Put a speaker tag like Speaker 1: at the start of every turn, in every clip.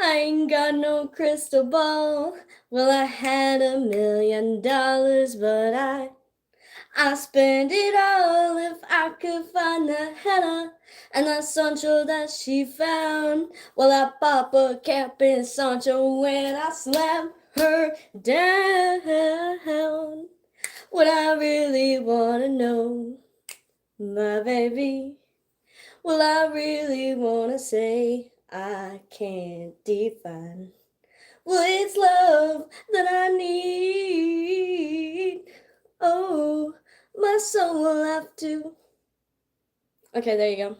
Speaker 1: I ain't got no crystal ball. Well, I had $1,000,000, but I spend it all if I could find the henna and the Sancho that she found. Well, I pop a cap in Sancho when I slam her down. What I really wanna know, my baby. Well, I really wanna say I can't define. Well, it's love that I need. Oh, my soul will have to. Okay, there you go.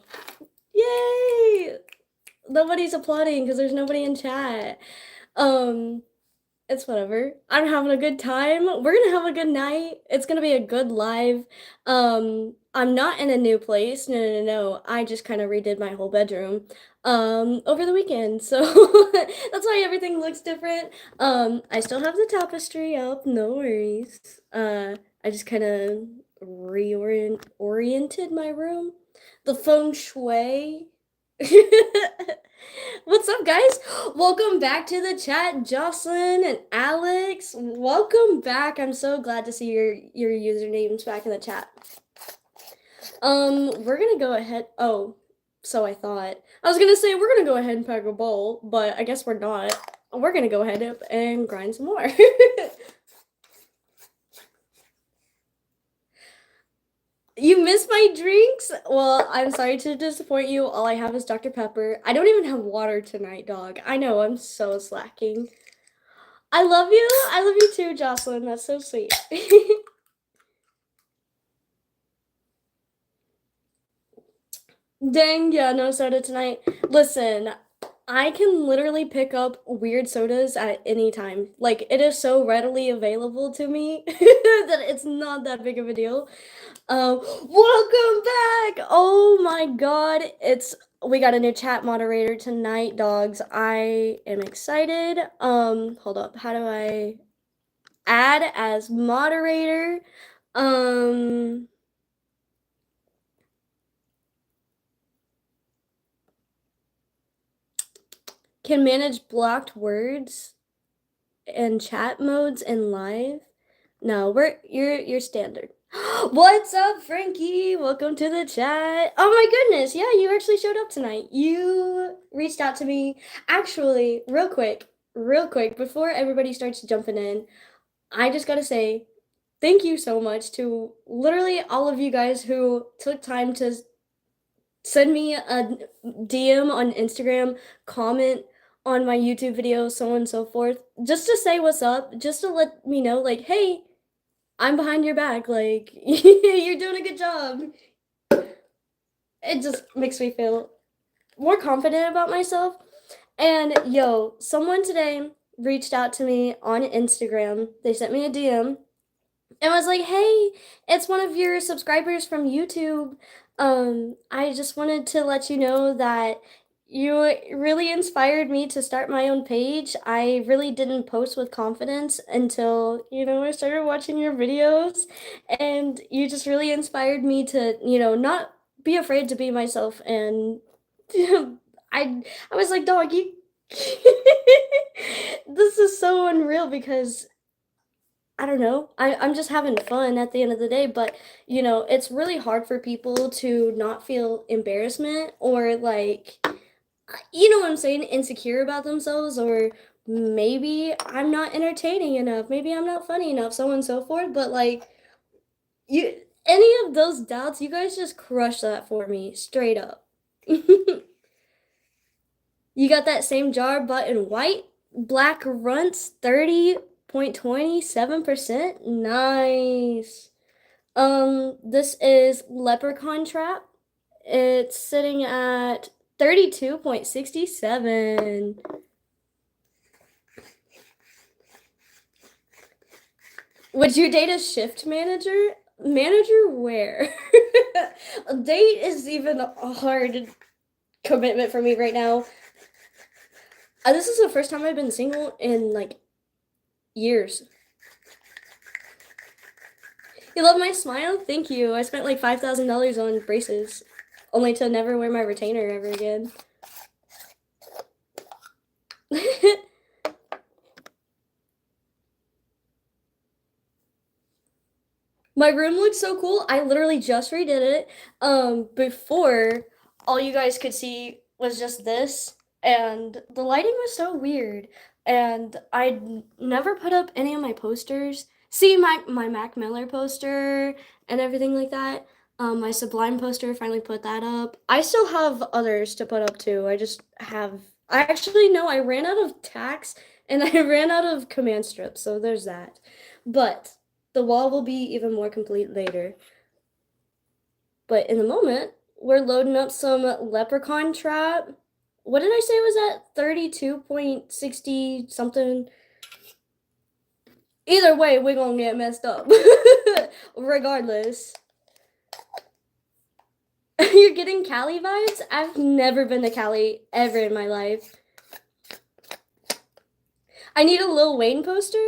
Speaker 1: Yay! Nobody's applauding because there's nobody in chat. Um, it's whatever. I'm having a good time. We're gonna have a good night. It's gonna be a good live. I'm not in a new place. No, no, no, no. I just kind of redid my whole bedroom over the weekend. So that's why everything looks different. I still have the tapestry up, no worries. I just kind of oriented my room. The feng shui. What's up, guys? Welcome back to the chat, Jocelyn and Alex. Welcome back. I'm so glad to see your usernames back in the chat. We're gonna go ahead. Oh, so I thought. I was gonna say we're gonna go ahead and pack a bowl, but I guess we're not. We're gonna go ahead and grind some more. You missed my drinks? Well, I'm sorry to disappoint you. All I have is Dr. Pepper. I don't even have water tonight, dog. I know, I'm so slacking. I love you. I love you too, Jocelyn. That's so sweet. Dang, yeah, no soda tonight. Listen, I can literally pick up weird sodas at any time. Like, it is so readily available to me that it's not that big of a deal. Welcome back! Oh my god, we got a new chat moderator tonight, dogs. I am excited. Hold up. How do I add as moderator? Can manage blocked words and chat modes in live. No, you're standard. What's up, Frankie? Welcome to the chat. Oh my goodness, yeah, you actually showed up tonight. You reached out to me. Actually, real quick, before everybody starts jumping in, I just gotta say thank you so much to literally all of you guys who took time to send me a DM on Instagram, comment on my YouTube video, so on and so forth, just to say what's up, just to let me know, like, hey, I'm behind your back, like, you're doing a good job. It just makes me feel more confident about myself. And yo, someone today reached out to me on Instagram. They sent me a DM and was like, hey, it's one of your subscribers from YouTube. I just wanted to let you know that you really inspired me to start my own page. I really didn't post with confidence until, I started watching your videos, and you just really inspired me to, not be afraid to be myself. And I I was like, dog, you this is so unreal because I don't know. I'm just having fun at the end of the day, but it's really hard for people to not feel embarrassment or like, what I'm saying, insecure about themselves, or maybe I'm not entertaining enough, maybe I'm not funny enough, so on and so forth. But like, you, any of those doubts, you guys just crush that for me, straight up. You got that same jar, but in white. Black runts 30.27%. Nice. This is Leprechaun Trap. It's sitting at 32.67. Would you date a shift manager? Manager where? A date is even a hard commitment for me right now. This is the first time I've been single in like years. You love my smile? Thank you. I spent like $5,000 on braces, only to never wear my retainer ever again. My room looks so cool. I literally just redid it. Before all you guys could see was just this, and the lighting was so weird. And I'd never put up any of my posters. See my Mac Miller poster and everything like that. My Sublime poster, finally put that up. I still have others to put up too. I actually know I ran out of tacks and I ran out of command strips, so there's that. But the wall will be even more complete later. But in the moment, we're loading up some Leprechaun Trap. What did I say it was at? 32.60 something? Either way, we're gonna get messed up. Regardless. You're getting Cali vibes? I've never been to Cali ever in my life. I need a Lil Wayne poster.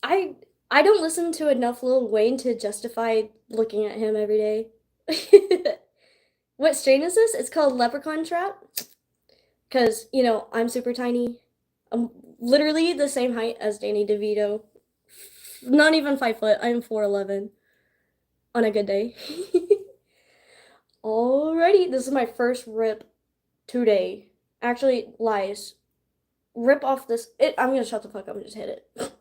Speaker 1: I don't listen to enough Lil Wayne to justify looking at him every day. What strain is this? It's called Leprechaun Trap. Because, I'm super tiny. I'm literally the same height as Danny DeVito. Not even 5 foot. I'm 4'11 on a good day. Alrighty, this is my first rip today. Actually, lies. Rip off this. I'm gonna shut the fuck up and just hit it.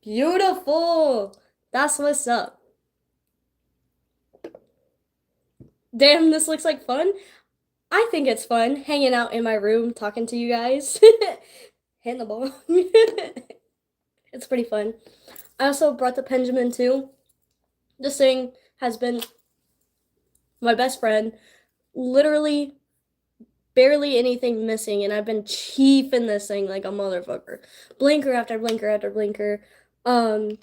Speaker 1: Beautiful! That's what's up. Damn, this looks like fun. I think it's fun hanging out in my room talking to you guys. Hitting the ball. It's pretty fun. I also brought the Benjamin too. This thing has been my best friend. Literally barely anything missing, and I've been chiefing this thing like a motherfucker. Blinker after blinker after blinker. I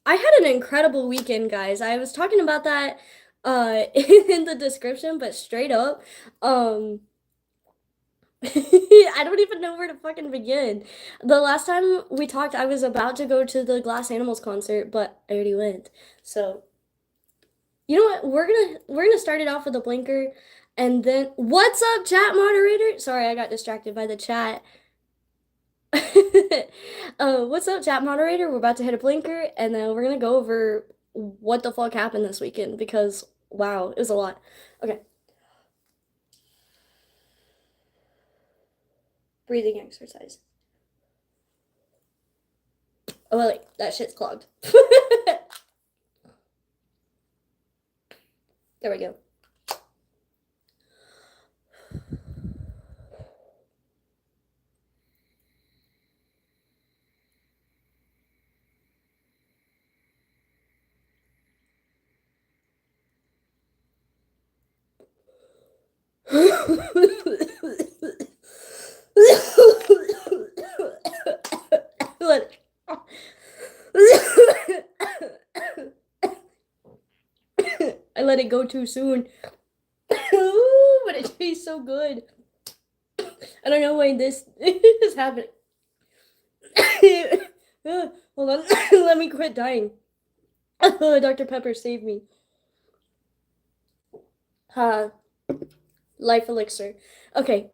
Speaker 1: had an incredible weekend, guys. I was talking about that in the description, but straight up, I don't even know where to fucking begin. The last time we talked, I was about to go to the Glass Animals concert, but I already went. So, you know what? We're gonna start it off with a blinker, and then what's up, chat moderator? Sorry, I got distracted by the chat. What's up, chat moderator? We're about to hit a blinker, and then we're gonna go over what the fuck happened this weekend because wow, it was a lot. Okay. Breathing exercise. Oh, wait, that shit's clogged. There we go. I let it go too soon. But it tastes so good. I don't know why this is happening. Hold on. Let me quit dying. Dr. Pepper, save me. Life elixir. Okay.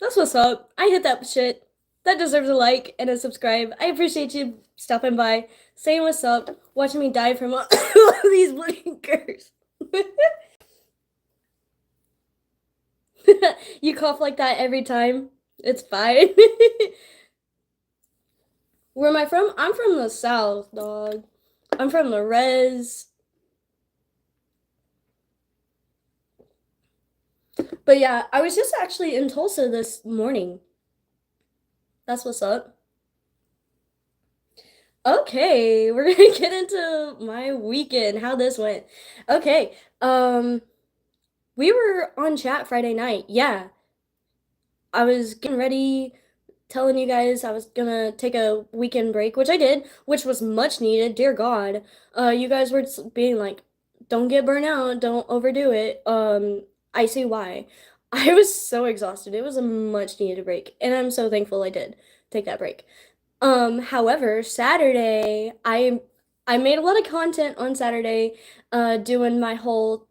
Speaker 1: That's what's up. I hit that shit. That deserves a like and a subscribe. I appreciate you stopping by, saying what's up, watching me die from all these blinkers. You cough like that every time. It's fine. Where am I from? I'm from the South, dog. I'm from the res. But yeah, I was just actually in Tulsa this morning. That's what's up. Okay, we're gonna get into my weekend, how this went. Okay, we were on chat Friday night. Yeah, I was getting ready, telling you guys I was gonna take a weekend break, which I did, which was much needed. Dear God, you guys were being like, "Don't get burnt out, don't overdo it." I see why. I was so exhausted. It was a much needed break, and I'm so thankful I did take that break. However, Saturday, I made a lot of content on Saturday, doing my whole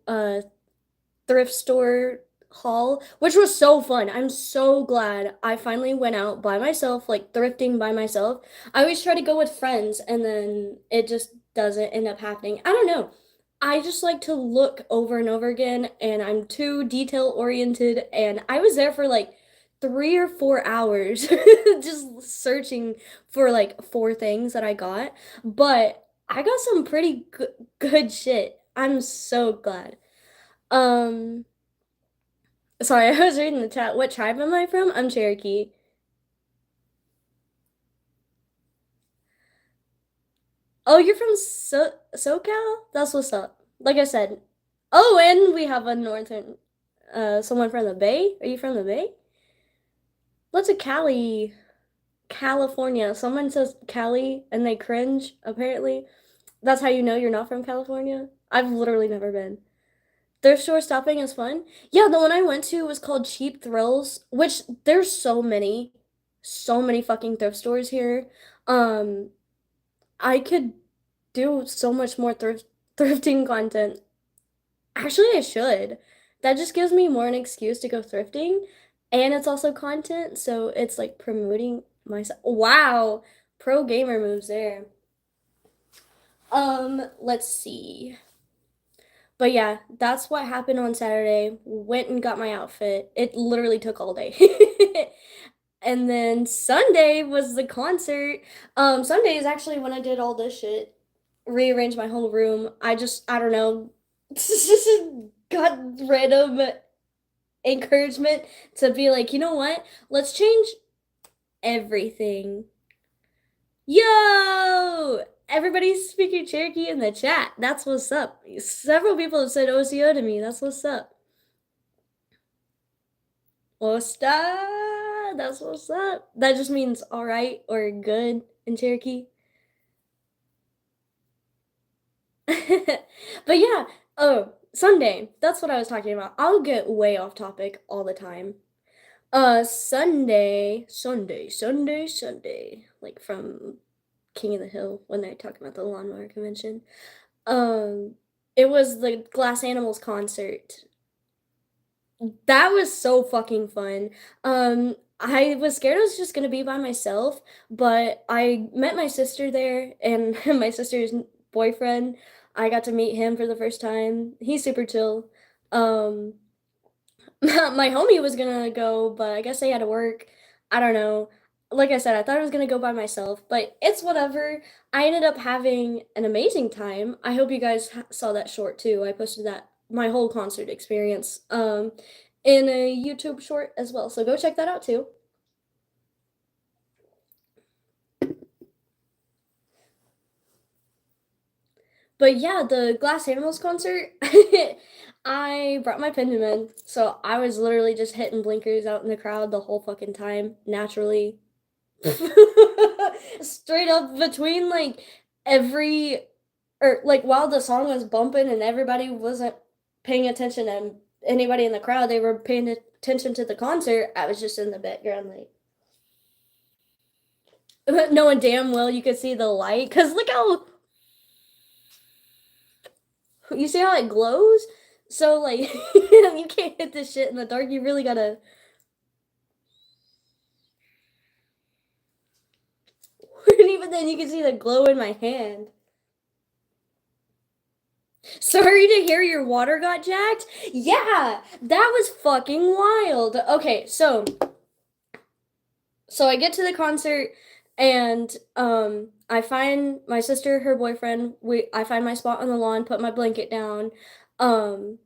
Speaker 1: thrift store haul, which was so fun. I'm so glad I finally went out by myself, like thrifting by myself. I always try to go with friends and then it just doesn't end up happening. I don't know. I just like to look over and over again and I'm too detail oriented and I was there for like 3 or 4 hours just searching for like four things that I got, but I got some pretty good shit. I'm so glad. Um, Sorry, I was reading the chat. What tribe am I from? I'm Cherokee. Oh, you're from SoCal? That's what's up. Like I said. Oh, and we have a northern, someone from the Bay. Are you from the Bay? What's a Cali, California? Someone says Cali and they cringe, apparently. That's how you know you're not from California? I've literally never been. Thrift store shopping is fun. Yeah, the one I went to was called Cheap Thrills, which there's so many fucking thrift stores here. Um, I could do so much more thrifting content. Actually, I should. That just gives me more an excuse to go thrifting, and it's also content, so it's like promoting myself. Wow, pro gamer moves there. Let's see. But yeah, that's what happened on Saturday. Went and got my outfit. It literally took all day. And then Sunday was the concert. Sunday is actually when I did all this shit. Rearranged my whole room. I don't know, got random encouragement to be like, you know what? Let's change everything. Yo! Everybody's speaking Cherokee in the chat. That's what's up. Several people have said OCO to me. That's what's up. Osta, that's what's up. That just means all right or good in Cherokee. But yeah, oh, Sunday. That's what I was talking about. I'll get way off topic all the time. Sunday, like from King of the Hill when they're talking about the lawnmower convention. Um, it was the Glass Animals concert. That was so fucking fun. I was scared I was just gonna be by myself, but I met my sister there and my sister's boyfriend. I got to meet him for the first time. He's super chill. Um, my homie was gonna go, but I guess they had to work. I don't know. Like I said, I thought I was gonna go by myself, but it's whatever. I ended up having an amazing time. I hope you guys saw that short too. I posted that my whole concert experience in a YouTube short as well. So go check that out too. But yeah, the Glass Animals concert, I brought my Pendleman, so I was literally just hitting blinkers out in the crowd the whole fucking time, naturally. Straight up between like every or like while the song was bumping and everybody wasn't paying attention and anybody in the crowd, they were paying attention to the concert. I was just in the background like knowing damn well you could see the light because look how you see how it glows. So like you can't hit this shit in the dark. You really gotta. And even then, you can see the glow in my hand. Sorry to hear your water got jacked. Yeah, that was fucking wild. Okay, so I get to the concert and I find my sister, her boyfriend, I find my spot on the lawn, put my blanket down. Um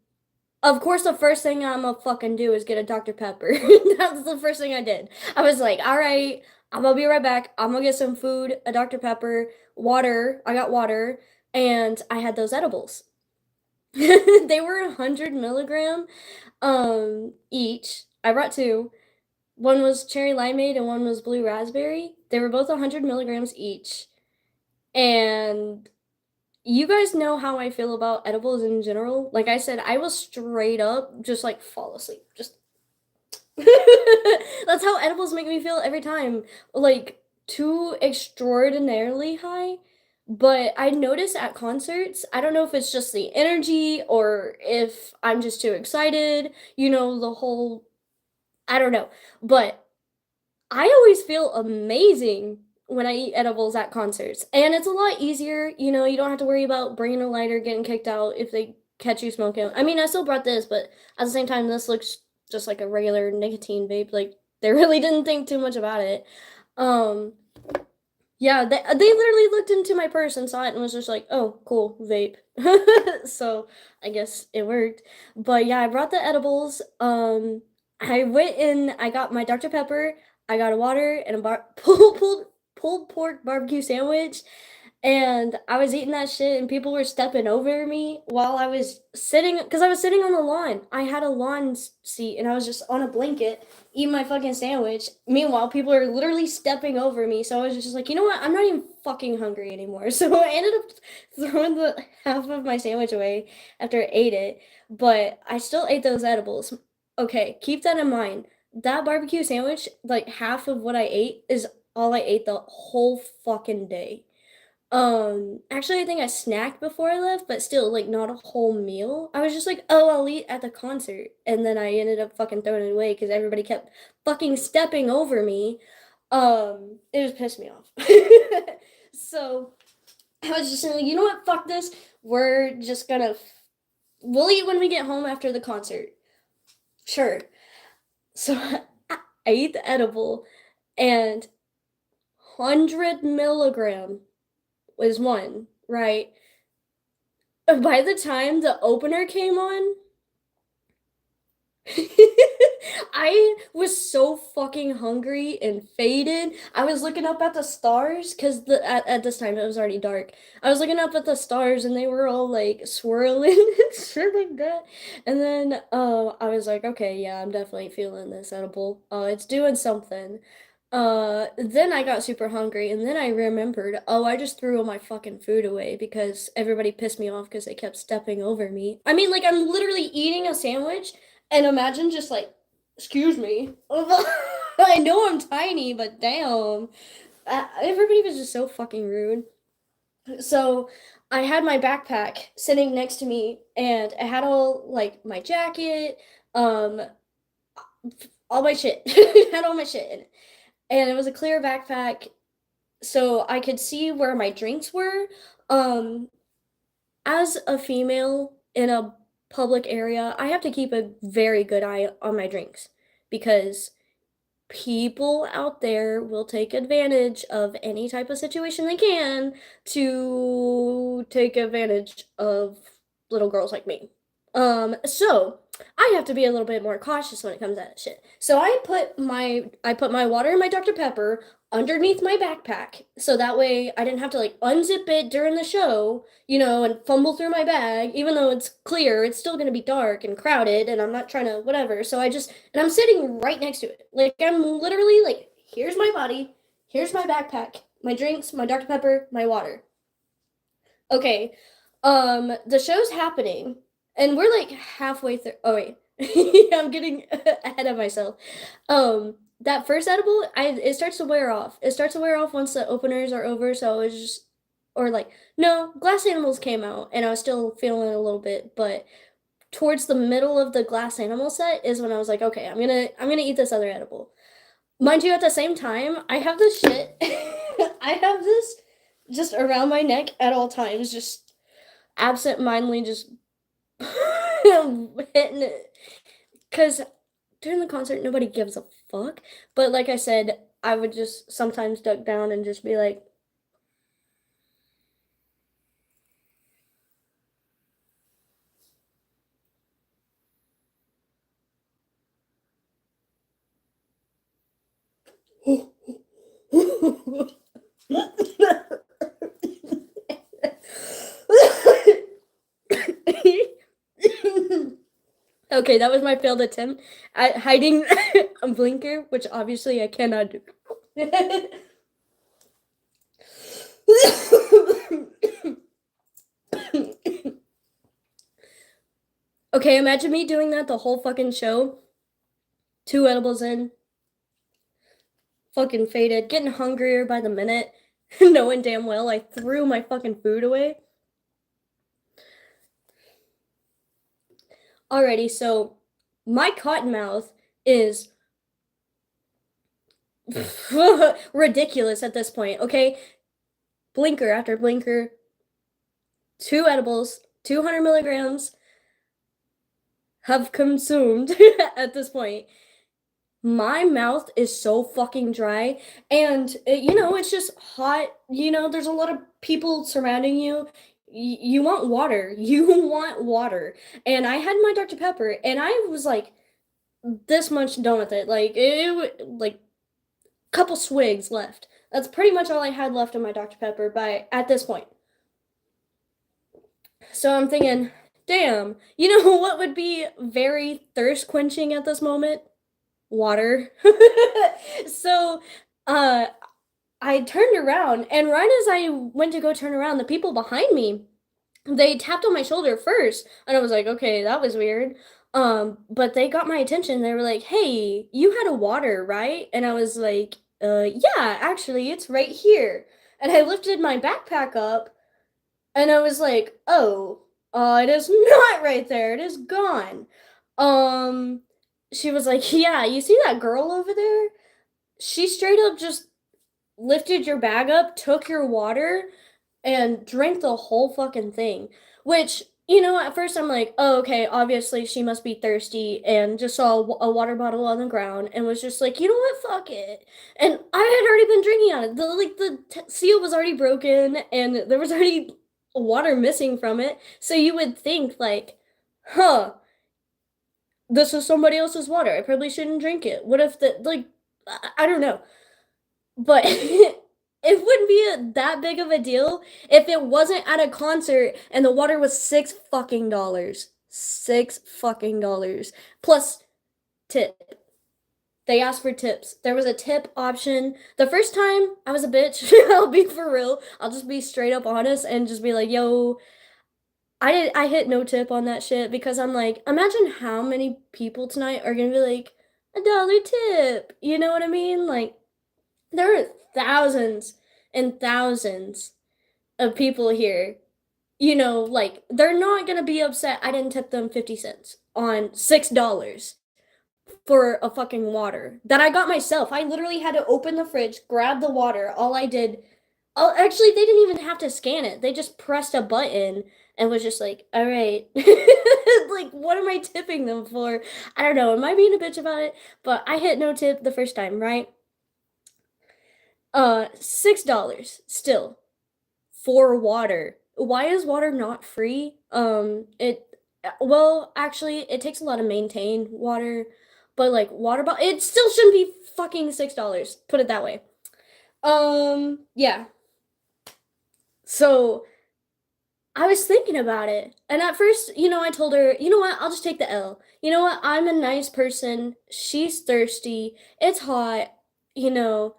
Speaker 1: of course the first thing I'm gonna fucking do is get a Dr. Pepper. That's the first thing I did. I was like, "All right, I'm gonna be right back. I'm gonna get some food, a Dr. Pepper, water. I got water, and I had those edibles." They were 100 milligram each. I brought two. One was cherry limeade and one was blue raspberry. They were both 100 milligrams each. And you guys know how I feel about edibles in general. Like I said, I will straight up just like fall asleep. Just that's how edibles make me feel every time. Like too extraordinarily high, but I notice at concerts, I don't know if it's just the energy or if I'm just too excited, the whole I don't know, but I always feel amazing when I eat edibles at concerts, and it's a lot easier, you don't have to worry about bringing a lighter, getting kicked out if they catch you smoking. I mean, I still brought this, but at the same time, this looks just like a regular nicotine vape, like, they really didn't think too much about it. Um, yeah, they literally looked into my purse and saw it and was just like, "Oh, cool, vape." So, I guess it worked. But yeah, I brought the edibles. I went in, I got my Dr. Pepper, I got a water and a pulled pork barbecue sandwich, and I was eating that shit, and people were stepping over me while I was sitting, because I was sitting on the lawn. I had a lawn seat, and I was just on a blanket eating my fucking sandwich. Meanwhile, people are literally stepping over me. So I was just like, you know what? I'm not even fucking hungry anymore. So I ended up throwing the half of my sandwich away after I ate it. But I still ate those edibles. Okay, keep that in mind. That barbecue sandwich, like half of what I ate, is all I ate the whole fucking day. Actually, I think I snacked before I left, but still, like, not a whole meal. I was just like, "Oh, I'll eat at the concert," and then I ended up fucking throwing it away because everybody kept fucking stepping over me. It just pissed me off. So, I was just like, "You know what? Fuck this. We're just gonna we'll eat when we get home after the concert." Sure. So, I eat the edible, and 100 milligram was one, right? By the time the opener came on, I was so fucking hungry and faded. I was looking up at the stars because at this time it was already dark. I was looking up at the stars and they were all like swirling and shit like that. And then I was like, okay, yeah, I'm definitely feeling this edible. It's doing something. Then I got super hungry and then I remembered, oh, I just threw all my fucking food away because everybody pissed me off because they kept stepping over me. I mean, like, I'm literally eating a sandwich and imagine just like, excuse me. I know I'm tiny, but damn. Everybody was just so fucking rude. So I had my backpack sitting next to me and I had all like my jacket, um, all my shit. Had all my shit in it. And it was a clear backpack, so I could see where my drinks were. Um, as a female in a public area, I have to keep a very good eye on my drinks because people out there will take advantage of any type of situation they can to take advantage of little girls like me. So I have to be a little bit more cautious when it comes to that shit. So I put my water and my Dr. Pepper underneath my backpack so that way I didn't have to like unzip it during the show, and fumble through my bag. Even though it's clear, it's still gonna be dark and crowded, and I'm not trying to whatever. So and I'm sitting right next to it. Like I'm literally like, here's my body, here's my backpack, my drinks, my Dr. Pepper, my water. Okay. The show's happening, and we're like halfway through. Oh wait, I'm getting ahead of myself. That first edible, it starts to wear off. It starts to wear off once the openers are over. So it was just, or like, no, Glass Animals came out, and I was still feeling it a little bit, but towards the middle of the Glass Animal set is when I was like, okay, I'm gonna eat this other edible. Mind you, at the same time, I have this shit. I have this just around my neck at all times, just absent-mindedly just hitting it. Because during the concert, nobody gives a fuck. But like I said, I would just sometimes duck down and just be like, okay, that was my failed attempt at hiding a blinker, which obviously I cannot do. Okay, imagine me doing that the whole fucking show. 2 edibles in, fucking faded, getting hungrier by the minute, knowing damn well I threw my fucking food away. Alrighty, so my cotton mouth is ridiculous at this point, okay? Blinker after blinker, 2 edibles, 200 milligrams have consumed at this point. My mouth is so fucking dry, and it's just hot. There's a lot of people surrounding you. You want water. You want water. And I had my Dr. Pepper, and I was like this much done with it. Like like couple swigs left. That's pretty much all I had left of my Dr. Pepper at this point. So I'm thinking, damn, what would be very thirst quenching at this moment? Water. So, uh, I turned around, and right as I went to go turn around, the people behind me, they tapped on my shoulder first, and I was like, okay, that was weird. But they got my attention. They were like, hey, you had a water, right? And I was like, yeah, actually, it's right here. And I lifted my backpack up, and I was like, oh, it is not right there. It is gone. Um, she was like, yeah, you see that girl over there? She straight up just lifted your bag up, took your water, and drank the whole fucking thing. Which, at first I'm like, oh, okay, obviously she must be thirsty and just saw a water bottle on the ground and was just like, you know what, fuck it. And I had already been drinking on it. The seal was already broken and there was already water missing from it. So you would think, like, huh, this is somebody else's water. I probably shouldn't drink it. What if I don't know. But it wouldn't be that big of a deal if it wasn't at a concert and the water was $6 fucking. $6 fucking. Plus tip. They asked for tips. There was a tip option. The first time I was a bitch. I'll be for real. I'll just be straight up honest and just be like, yo, I hit no tip on that shit because I'm like, imagine how many people tonight are gonna be like, $1 tip. You know what I mean? Like, there are thousands and thousands of people here. Like, they're not gonna be upset I didn't tip them 50 cents on $6 for a fucking water that I got myself. I literally had to open the fridge, grab the water. All I did, oh, actually, they didn't even have to scan it. They just pressed a button and was just like, all right. Like, what am I tipping them for? I don't know. Am I being a bitch about it? But I hit no tip the first time, right? $6 still for water. Why is water not free? Well, actually, it takes a lot to maintain water, but like water bottle, it still shouldn't be fucking $6. Put it that way. Yeah. So I was thinking about it, and at first, I told her, you know what, I'll just take the L. You know what, I'm a nice person. She's thirsty. It's hot. You know,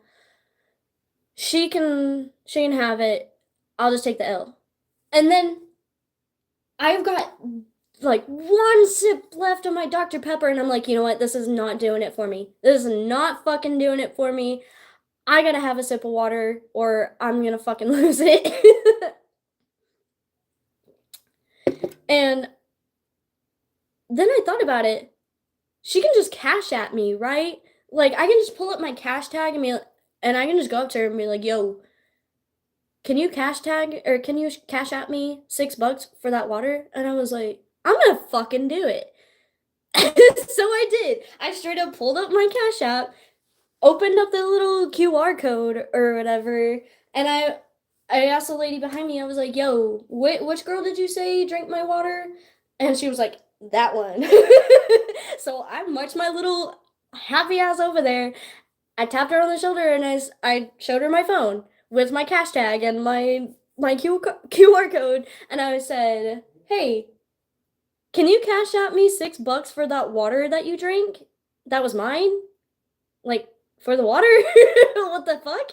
Speaker 1: she can have it. I'll just take the L. And then I've got like one sip left of my Dr. Pepper, and I'm like, you know what? This is not doing it for me. This is not fucking doing it for me. I gotta have a sip of water, or I'm gonna fucking lose it. And then I thought about it. She can just cash at me, right? Like, I can just pull up my cash tag and I can just go up to her and be like, yo, can you cash tag or can you cash at me $6 for that water? And I was like, I'm gonna fucking do it. So I did. I straight up pulled up my cash app, opened up the little QR code or whatever, and I asked the lady behind me, I was like, yo, which girl did you say drank my water? And she was like, that one. So I marched my little happy ass over there. I tapped her on the shoulder and I showed her my phone with my cash tag and my QR code, and I said, "Hey, can you cash out me $6 for that water that you drank? That was mine, like for the water." What the fuck?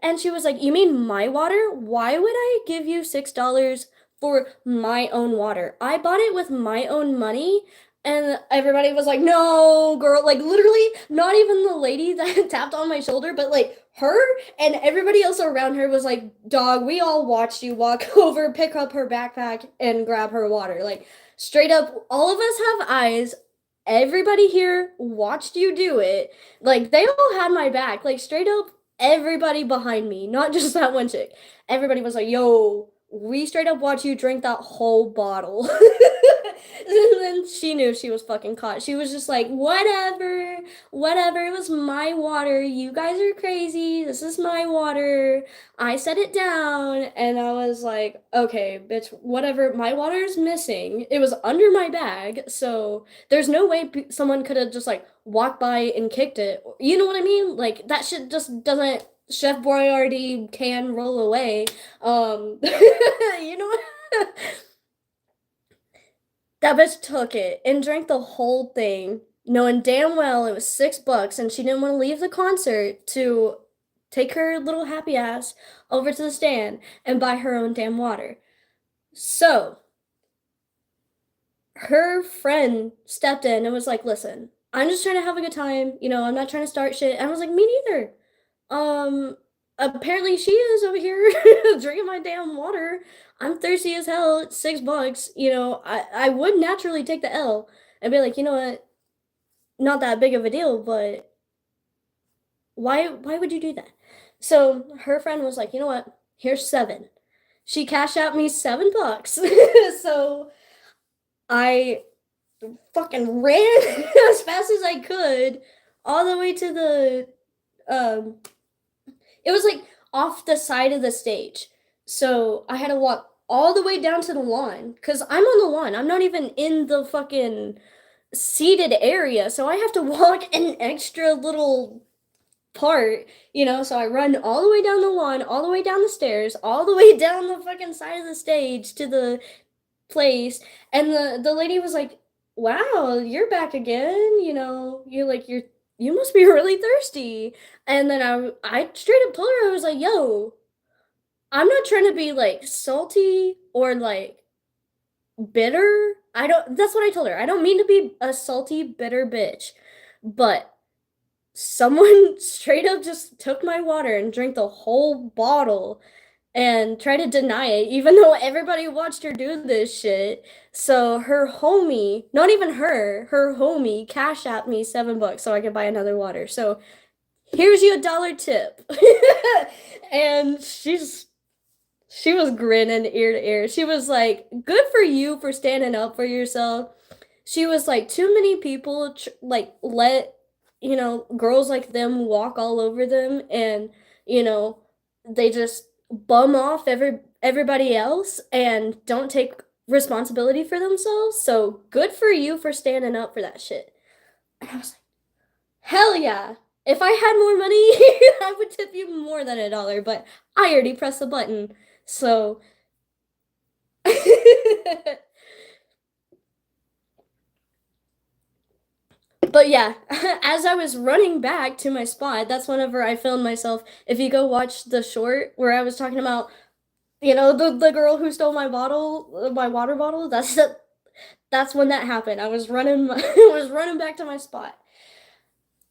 Speaker 1: And she was like, "You mean my water? Why would I give you $6 for my own water? I bought it with my own money." And everybody was like, no, girl. Like, literally, not even the lady that tapped on my shoulder, but like her and everybody else around her was like, dog, we all watched you walk over, pick up her backpack, and grab her water. Like, straight up, all of us have eyes. Everybody here watched you do it. Like, they all had my back. Like, straight up, everybody behind me, not just that one chick. Everybody was like, yo, we straight up watched you drink that whole bottle. And then she knew she was fucking caught. She was just like, whatever, whatever. It was my water. You guys are crazy. This is my water. I set it down. And I was like, okay, bitch, whatever. My water is missing. It was under my bag. So there's no way someone could have just like walked by and kicked it. You know what I mean? Like that shit just doesn't. Chef Boyardee can roll away. You know what? That bitch took it and drank the whole thing, knowing damn well it was $6 and she didn't want to leave the concert to take her little happy ass over to the stand and buy her own damn water. So, her friend stepped in and was like, listen, I'm just trying to have a good time. You know, I'm not trying to start shit. And I was like, me neither. Um, apparently she is over here drinking my damn water. I'm thirsty as hell. It's $6. You know, I would naturally take the L and be like, you know what? Not that big of a deal, but why would you do that? So her friend was like, you know what? Here's 7. She cashed out me $7. So I fucking ran as fast as I could all the way to the it was like off the side of the stage. So I had to walk all the way down to the lawn because I'm on the lawn. I'm not even in the fucking seated area. So I have to walk an extra little part, you know. So I run all the way down the lawn, all the way down the stairs, all the way down the fucking side of the stage to the place. And the lady was like, wow, you're back again. You know, you must be really thirsty. And then I straight up told her, I was like, yo, I'm not trying to be like salty or like bitter. I don't, that's what I told her. I don't mean to be a salty, bitter bitch, but someone straight up just took my water and drank the whole bottle and tried to deny it, even though everybody watched her do this shit. So her homie, not even her homie, cash at me $7 so I could buy another water. So here's you $1 tip. And she was grinning ear to ear. She was like, good for you for standing up for yourself. She was like, too many people like let, you know, girls like them walk all over them, and, you know, they just bum off everybody else and don't take responsibility for themselves. So good for you for standing up for that shit. And I was like, hell yeah. If I had more money, I would tip you more than $1, but I already pressed the button. So but yeah, as I was running back to my spot, that's whenever I filmed myself. If you go watch the short where I was talking about, you know, the girl who stole my bottle, my water bottle, that's when that happened. I was running I was running back to my spot.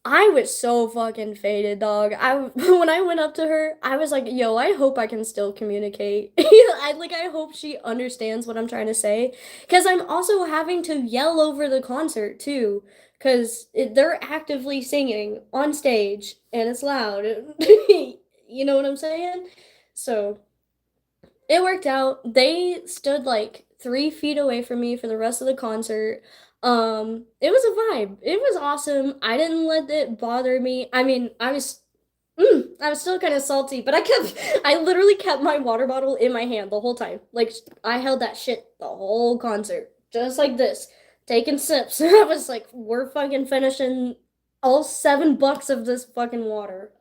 Speaker 1: I was so fucking faded, dog. I when I went up to her, I was like, "Yo, I hope I can still communicate. I hope she understands what I'm trying to say, because I'm also having to yell over the concert too, because they're actively singing on stage and it's loud. You know what I'm saying? So it worked out. They stood like 3 feet away from me for the rest of the concert. It was a vibe. It was awesome. I didn't let it bother me. I mean, I was still kind of salty, but I literally kept my water bottle in my hand the whole time. Like, I held that shit the whole concert, just like this, taking sips. I was like, we're fucking finishing all $7 of this fucking water.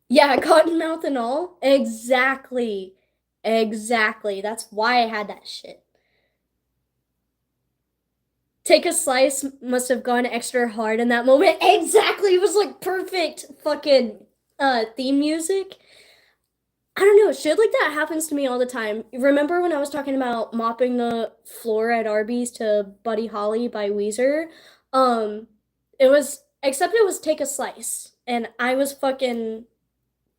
Speaker 1: Yeah, cotton mouth and all. Exactly. Exactly. That's why I had that shit. Take a slice must have gone extra hard in that moment. Exactly. It was like perfect fucking theme music. I don't know. know, shit like that happens to me all the time. Remember when I was talking about mopping the floor at Arby's to Buddy Holly by Weezer? Um, it was, except it was Take a Slice, and I was fucking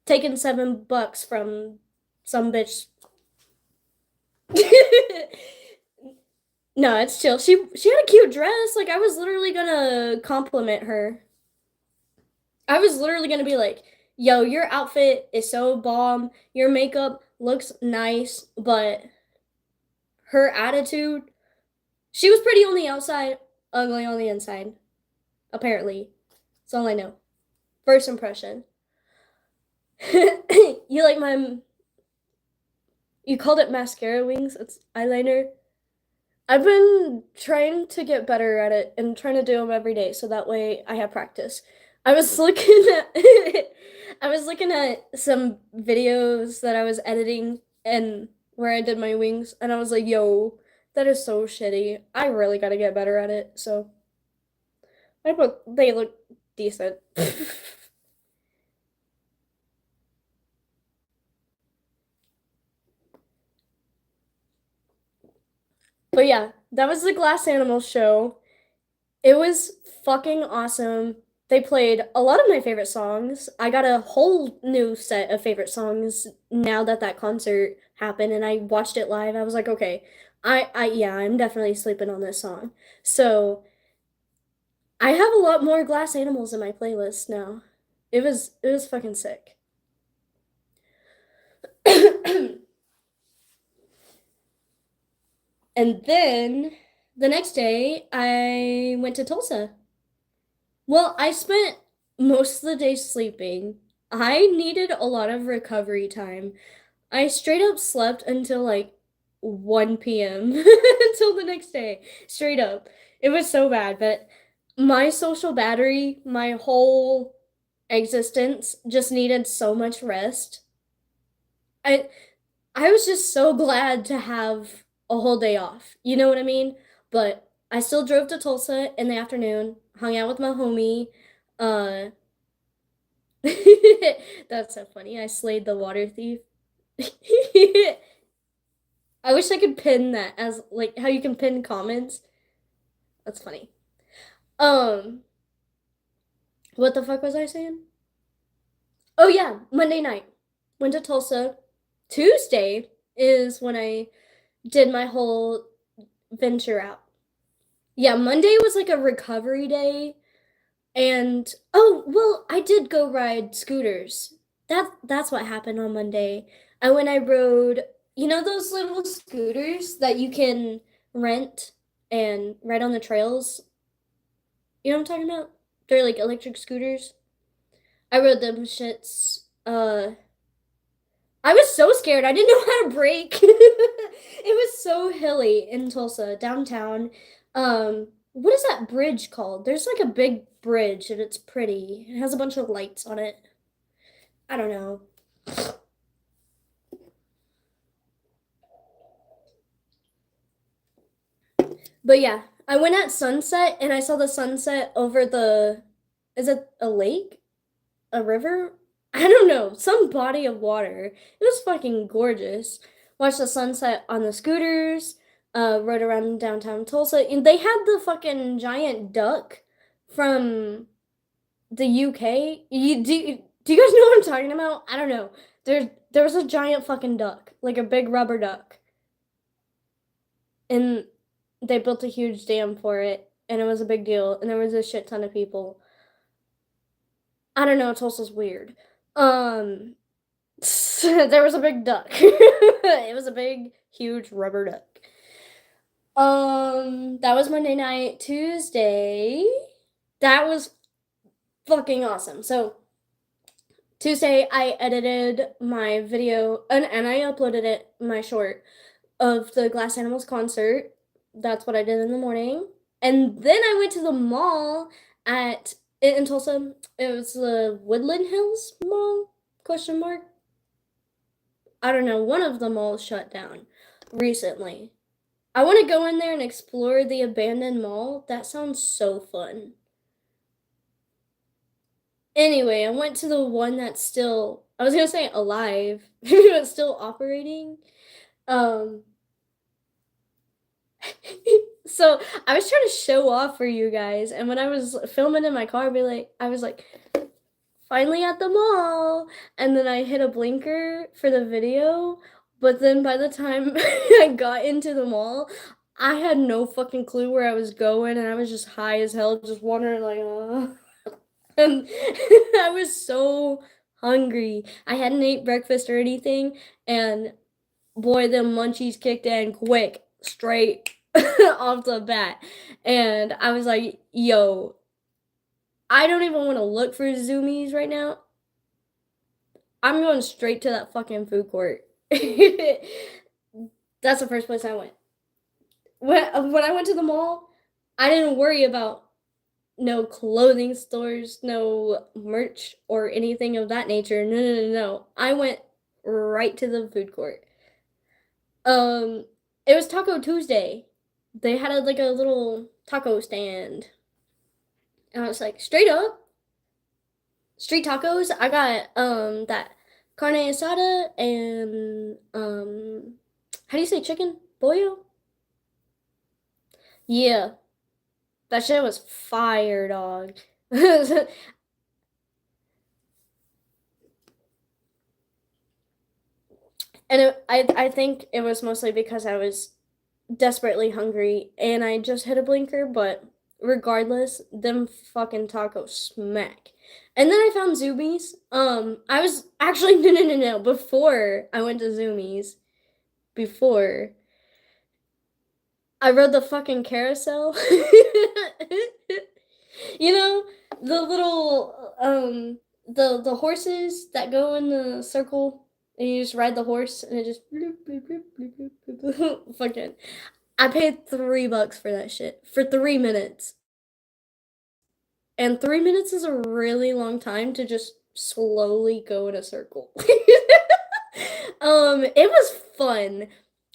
Speaker 1: taking $7 from some bitch. No, it's chill. She had a cute dress. Like I was literally gonna compliment her. I was literally gonna be like, "Yo, your outfit is so bomb. Your makeup looks nice, but her attitude, she was pretty on the outside, ugly on the inside. Apparently, that's all I know. First impression. You like my? You called it mascara wings. It's eyeliner. I've been trying to get better at it and trying to do them every day so that way I have practice. I was looking at I was looking at some videos that I was editing and where I did my wings and I was like, "Yo, that is so shitty. I really got to get better at it." So, they look decent. But yeah, that was the Glass Animals show. It was fucking awesome. They played a lot of my favorite songs. I got a whole new set of favorite songs now that that concert happened and I watched it live. I was like, okay, yeah, I'm definitely sleeping on this song. So I have a lot more Glass Animals in my playlist now. It was fucking sick. And then the next day I went to Tulsa. Well, I spent most of the day sleeping. I needed a lot of recovery time. I straight up slept until like 1 p.m. until the next day. Straight up. It was so bad, but my social battery, my whole existence just needed so much rest. I I was just so glad to have a whole day off. You know what I mean? But I still drove to Tulsa in the afternoon, hung out with my homie. Uh, that's so funny. I slayed the water thief. I wish I could pin that as like how you can pin comments. That's funny. Um, what the fuck was I saying? Oh yeah, Monday night. Went to Tulsa. Tuesday is when I did my whole venture out. Yeah, Monday was like a recovery day. And oh, well, I did go ride scooters. That's what happened on Monday. I rode, you know those little scooters that you can rent and ride on the trails? You know what I'm talking about? They're like electric scooters. I rode them shits. I was so scared. I didn't know how to brake. It was so hilly in Tulsa, downtown. What is that bridge called? There's like a big bridge and it's pretty. It has a bunch of lights on it. I don't know. But yeah, I went at sunset and I saw the sunset over the, is it a lake? A river? I don't know, some body of water. It was fucking gorgeous. Watched the sunset on the scooters, rode around downtown Tulsa, and they had the fucking giant duck from the UK. Do you guys know what I'm talking about? I don't know. There was a giant fucking duck, like a big rubber duck, and they built a huge dam for it, and it was a big deal, and there was a shit ton of people. I don't know, Tulsa's weird. Um, there was a big duck. It was a big, huge rubber duck. That was Monday night. Tuesday, that was fucking awesome. So Tuesday, I edited my video and I uploaded it, my short of the Glass Animals concert. That's what I did in the morning. And then I went to the mall at in Tulsa. It was the Woodland Hills Mall? Question mark. I don't know. One of the malls shut down recently. I want to go in there and explore the abandoned mall. That sounds so fun. Anyway, I went to the one that's still I was gonna say alive, but still operating. Um, so I was trying to show off for you guys, and when I was filming in my car, I was like, finally at the mall, and then I hit a blinker for the video, but then by the time I got into the mall, I had no fucking clue where I was going, and I was just high as hell, just wandering like, and I was so hungry. I hadn't ate breakfast or anything, and boy, them munchies kicked in quick, straight off the bat. And I was like, yo, I don't even want to look for Zoomies right now. I'm going straight to that fucking food court. That's the first place I went. When I went to the mall, I didn't worry about no clothing stores, no merch or anything of that nature. No. I went right to the food court. It was Taco Tuesday. They had like a little taco stand. And I was like, straight up, street tacos. I got that carne asada and how do you say chicken? Bollo? Yeah. That shit was fire, dog. And I think it was mostly because I was desperately hungry and I just hit a blinker, but regardless, them fucking tacos smack. And then I found Zoomies. I was actually no. Before I went to Zoomies, before I rode the fucking carousel. You know, the little the horses that go in the circle and you just ride the horse and it just fucking I paid $3 for that shit for 3 minutes. And 3 minutes is a really long time to just slowly go in a circle. It was fun.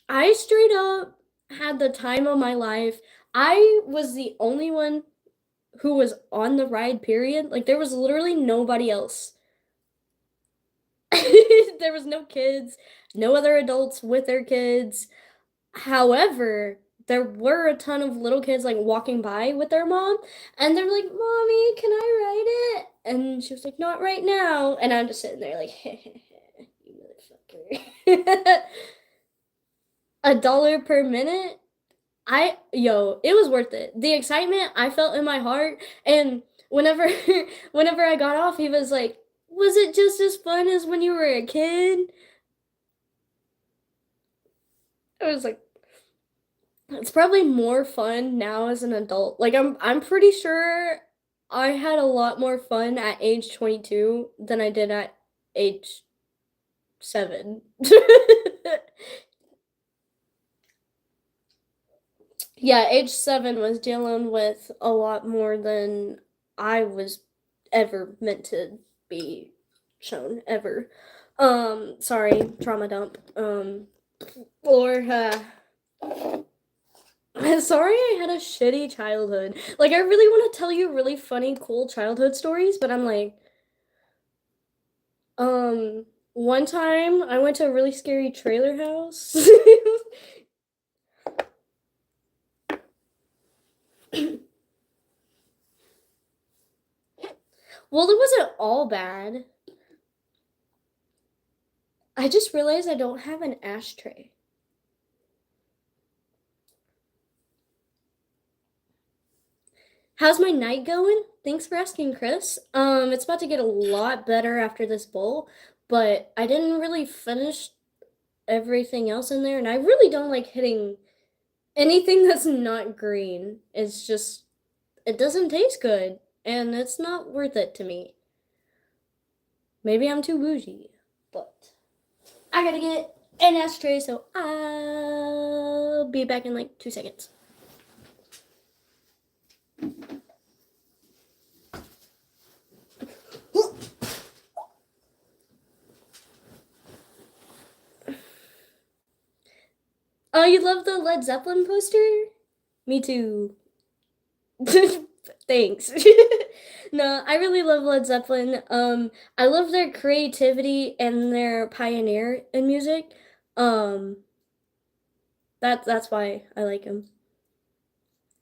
Speaker 1: I straight up had the time of my life. I was the only one who was on the ride, period. Like, there was literally nobody else. There was no kids, no other adults with their kids. However, there were a ton of little kids like walking by with their mom, and they're like, "Mommy, can I ride it?" And she was like, "Not right now." And I'm just sitting there like, you motherfucker. $1 per minute? It was worth it. The excitement I felt in my heart, and whenever whenever I got off, he was like, "Was it just as fun as when you were a kid?" I was like, it's probably more fun now as an adult. Like I'm pretty sure I had a lot more fun at age 22 than I did at age 7. Yeah, age 7 was dealing with a lot more than I was ever meant to be shown ever. Sorry, trauma dump. Or sorry I had a shitty childhood. Like, I really want to tell you really funny, cool childhood stories, but I'm like, one time I went to a really scary trailer house. Well, it wasn't all bad. I just realized I don't have an ashtray. How's my night going? Thanks for asking, Chris. It's about to get a lot better after this bowl, but I didn't really finish everything else in there, and I really don't like hitting anything that's not green. It's just, it doesn't taste good, and it's not worth it to me. Maybe I'm too bougie, but I gotta get an ashtray, so I'll be back in like 2 seconds. Oh, you love the Led Zeppelin poster? Me too. Thanks. No, I really love Led Zeppelin. I love their creativity and their pioneer in music. Um, that's why I like them.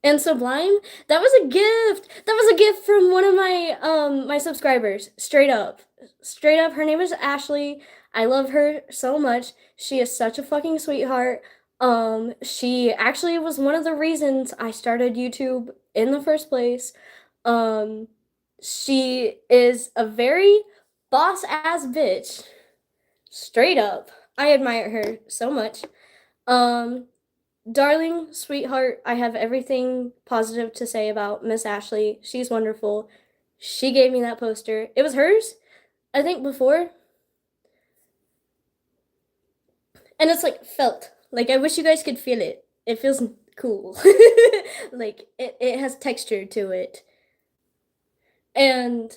Speaker 1: And Sublime, that was a gift. That was a gift from one of my subscribers. Straight up. Straight up. Her name is Ashley. I love her so much. She is such a fucking sweetheart. She actually was one of the reasons I started YouTube in the first place. Um, she is a very boss ass bitch. Straight up. I admire her so much. Um, Darling, sweetheart, I have everything positive to say about Miss Ashley. She's wonderful. She gave me that poster. It was hers, I think, before. And it's like felt. Like, I wish you guys could feel it. It feels cool. Like, it has texture to it. And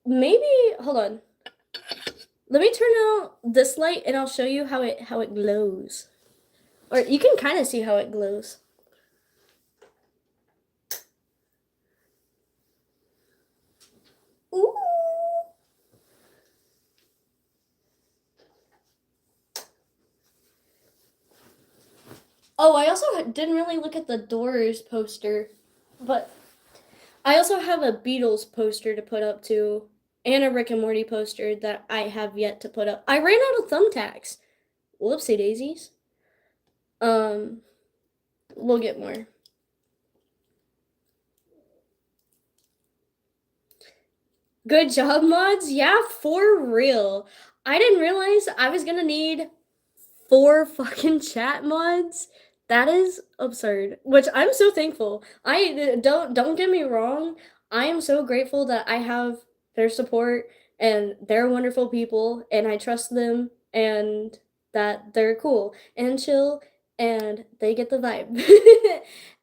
Speaker 1: maybe, hold on. Let me turn out this light and I'll show you how it glows. Or you can kind of see how it glows. Ooh. Oh, I also didn't really look at the Doors poster, but I also have a Beatles poster to put up too, and a Rick and Morty poster that I have yet to put up. I ran out of thumbtacks. Whoopsie daisies. Um, we'll get more. Good job, mods. Yeah, for real. I didn't realize I was gonna need 4 fucking chat mods. That is absurd. Which I'm so thankful. I don't get me wrong. I am so grateful that I have their support and they're wonderful people and I trust them and that they're cool and chill and they get the vibe.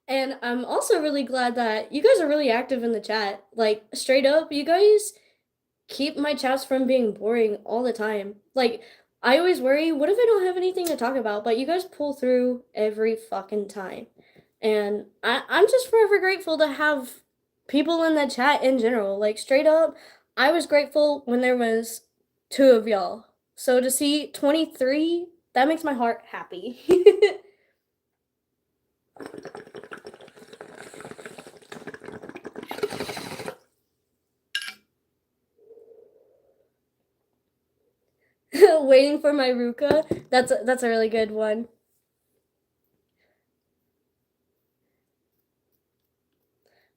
Speaker 1: And I'm also really glad that you guys are really active in the chat. Like straight up, you guys keep my chats from being boring all the time. Like, I always worry, what if I don't have anything to talk about? But you guys pull through every fucking time. And I'm just forever grateful to have people in the chat in general. Like, straight up, I was grateful when there was 2 of y'all. So to see 23, that makes my heart happy. Waiting for my Ruka. That's a really good one.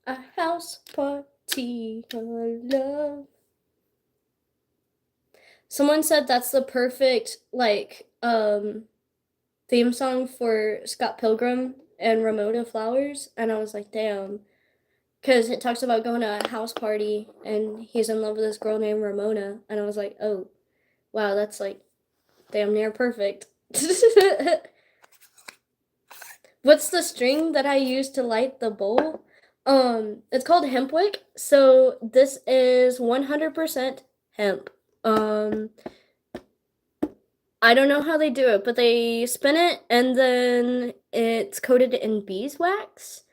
Speaker 1: A house party of love. Someone said that's the perfect theme song for Scott Pilgrim and Ramona Flowers, and I was like, damn, because it talks about going to a house party and he's in love with this girl named Ramona, and I was like, oh, wow, that's like damn near perfect. What's the string that I use to light the bowl? It's called hempwick. So this is 100% hemp. I don't know how they do it, but they spin it and then it's coated in beeswax.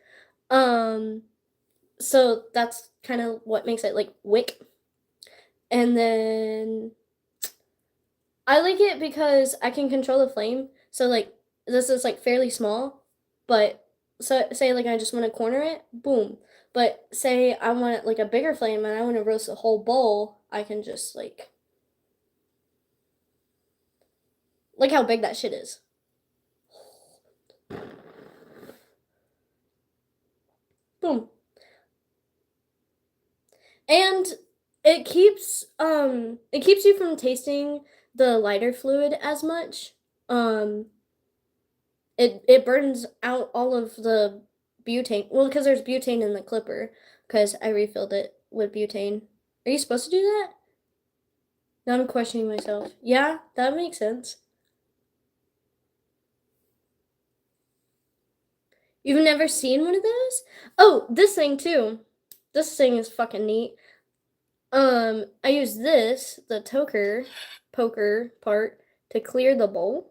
Speaker 1: So that's kind of what makes it like wick. And then I like it because I can control the flame. So like this is like fairly small, but so say like I just want to corner it, boom. But say I want like a bigger flame and I want to roast the whole bowl, I can just like look how big that shit is. Boom. And it keeps you from tasting the lighter fluid as much. Um it burns out all of the butane. Well, because there's butane in the clipper, because I refilled it with butane. Are you supposed to do that? Now I'm questioning myself. Yeah, that makes sense. You've never seen one of those? Oh, this thing too. This thing is fucking neat. I use this, the poker part, to clear the bowl.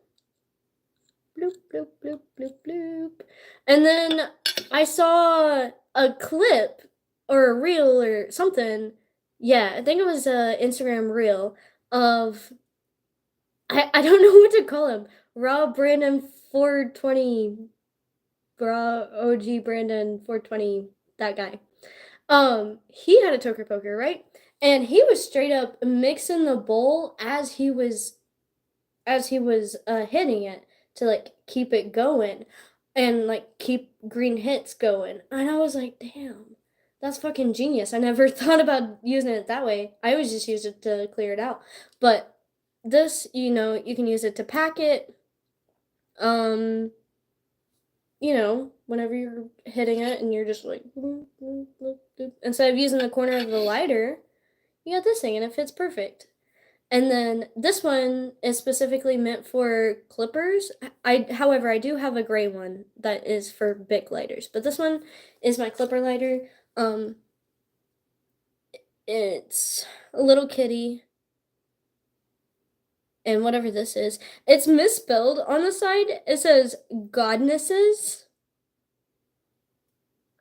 Speaker 1: Bloop, bloop, bloop, bloop, bloop. And then I saw a clip or a reel or something. Yeah, I think it was a Instagram reel of I don't know what to call him. Raw Brandon 420, Raw OG Brandon 420, that guy. He had a toker poker, right? And he was straight up mixing the bowl as he was hitting it to like keep it going and like keep green hits going. And I was like, damn, that's fucking genius. I never thought about using it that way. I always just used it to clear it out. But this, you can use it to pack it. Um, whenever you're hitting it and you're just like instead of using the corner of the lighter, you got this thing and it fits perfect. And then this one is specifically meant for clippers. However, I do have a gray one that is for Bic lighters, but this one is my clipper lighter. It's a little kitty, and whatever this is, it's misspelled on the side. It says godnesses.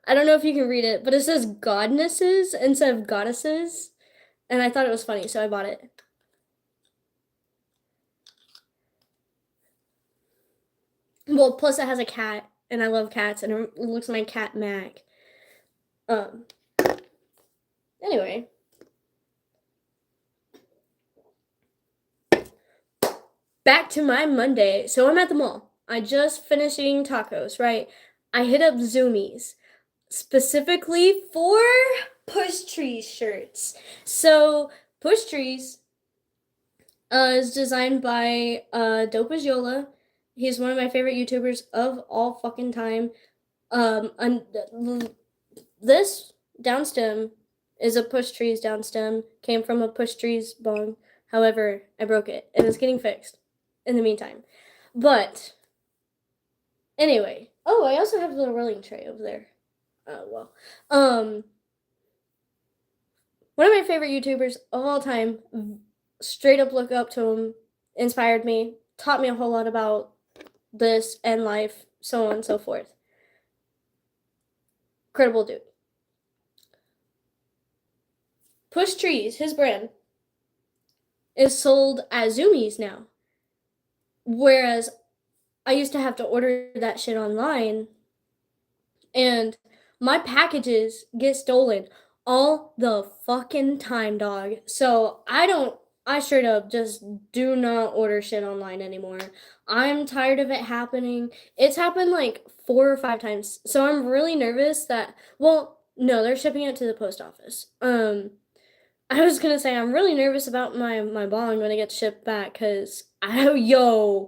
Speaker 1: I don't know if you can read it, but it says godnesses instead of goddesses, and I thought it was funny, so I bought it. Well, plus it has a cat, and I love cats, and it looks like my cat Mac. Anyway. Back to my Monday. So I'm at the mall. I just finished eating tacos, right? I hit up Zumiez, specifically for Push Trees shirts. So Push Trees is designed by Dopaz Yola. He's one of my favorite YouTubers of all fucking time. This downstem is a Push Trees downstem. Came from a Push Trees bong. However, I broke it and it's getting fixed in the meantime. But anyway, oh, I also have the rolling tray over there. Oh well. One of my favorite YouTubers of all time, straight up look up to him, inspired me, taught me a whole lot about this and life, so on and so forth. Incredible dude. Push Trees, his brand, is sold at Zumiez now. Whereas I used to have to order that shit online, and my packages get stolen all the fucking time, dog. So I straight up just do not order shit online anymore. I'm tired of it happening. It's happened like 4 or 5 times. So I'm really nervous that, well, no, they're shipping it to the post office. I was gonna say I'm really nervous about my bong when it gets shipped back because I don't even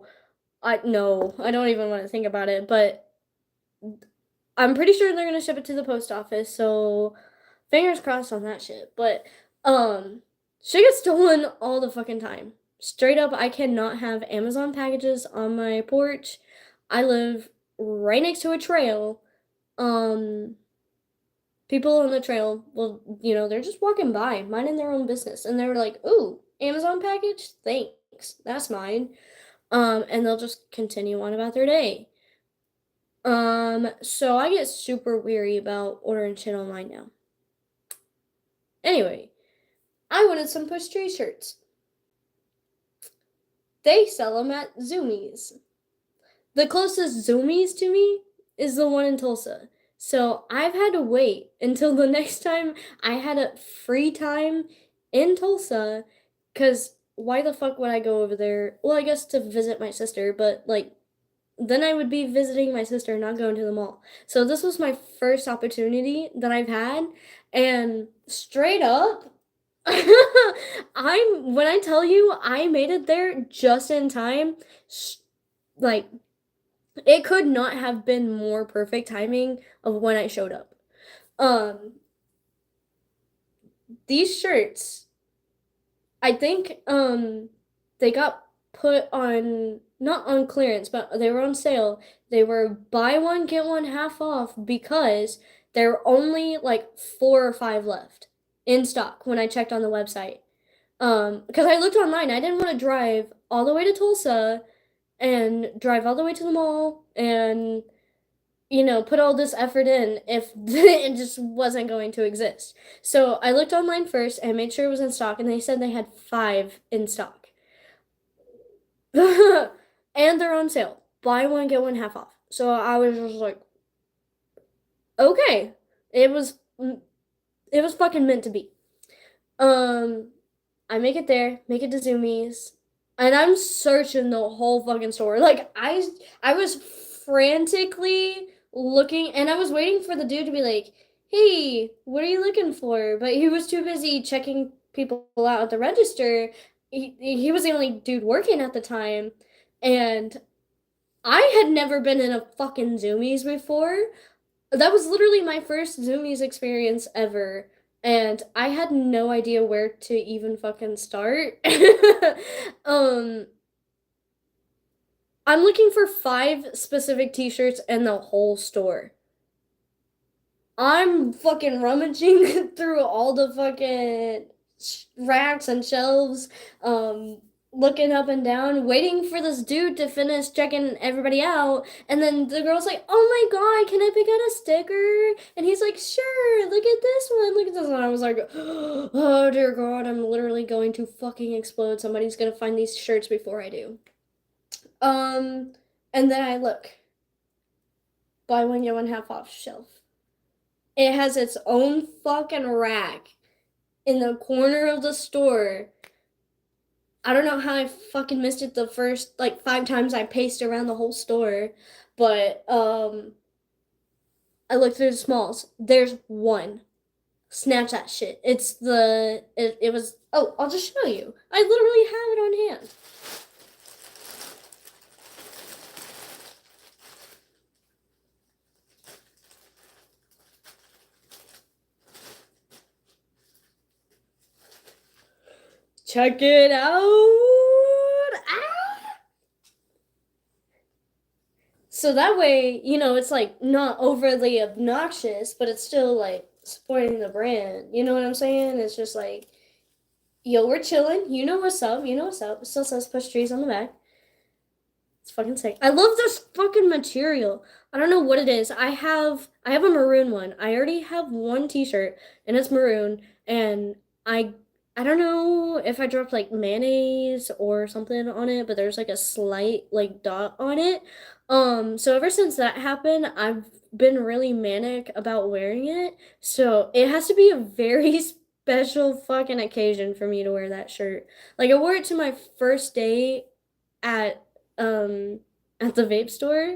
Speaker 1: want to think about it, but I'm pretty sure they're gonna ship it to the post office, so fingers crossed on that shit. But shit gets stolen all the fucking time. Straight up, I cannot have Amazon packages on my porch. I live right next to a trail. People on the trail, well, they're just walking by, minding their own business, and they're like, "Ooh, Amazon package? Thanks, that's mine." And they'll just continue on about their day. So I get super weary about ordering shit online now. Anyway, I wanted some Push Tree shirts. They sell them at Zumiez. The closest Zumiez to me is the one in Tulsa. So I've had to wait until the next time I had a free time in Tulsa, because why the fuck would I go over there? Well, I guess to visit my sister, but like then I would be visiting my sister, not going to the mall. So this was my first opportunity that I've had, and straight up, when I tell you I made it there just in time, like it could not have been more perfect timing of when I showed up. These shirts, I think they got put on, not on clearance, but they were on sale. They were buy one get one half off because there were only like 4 or 5 left in stock when I checked on the website. Because I looked online, I didn't want to drive all the way to Tulsa and drive all the way to the mall and put all this effort in if it just wasn't going to exist. So I looked online first and made sure it was in stock, and they said they had 5 in stock. And they're on sale. Buy one, get one half off. So I was just like, okay. It was fucking meant to be. I make it there, make it to Zoomies, and I'm searching the whole fucking store. Like I was frantically looking, and I was waiting for the dude to be like, "Hey, what are you looking for?" But he was too busy checking people out at the register. He was the only dude working at the time, and I had never been in a fucking Zoomies before. That was literally my first Zoomies experience ever, and I had no idea where to even fucking start. um, I'm looking for 5 specific t-shirts in the whole store. I'm fucking rummaging through all the fucking racks and shelves, looking up and down, waiting for this dude to finish checking everybody out. And then the girl's like, "Oh my god, can I pick out a sticker?" And he's like, "Sure, look at this one, look at this one." I was like, "Oh dear god, I'm literally going to fucking explode. Somebody's gonna find these shirts before I do." Um, and then I look, buy one, get one half off shelf. It has its own fucking rack in the corner of the store. I don't know how I fucking missed it the first like 5 times I paced around the whole store, but I looked through the smalls. There's one. Snatch that shit. It was, oh, I'll just show you. I literally have it on hand. Check it out. Ah! So that way, it's like not overly obnoxious, but it's still like supporting the brand. You know what I'm saying? It's just like, yo, we're chilling. You know what's up. You know what's up. It still says push trees on the back. It's fucking sick. I love this fucking material. I don't know what it is. I have a maroon one. I already have one t-shirt and it's maroon, and I I don't know if I dropped like mayonnaise or something on it, but there's like a slight like dot on it. So ever since that happened, I've been really manic about wearing it. So it has to be a very special fucking occasion for me to wear that shirt. Like I wore it to my first day at um at the vape store.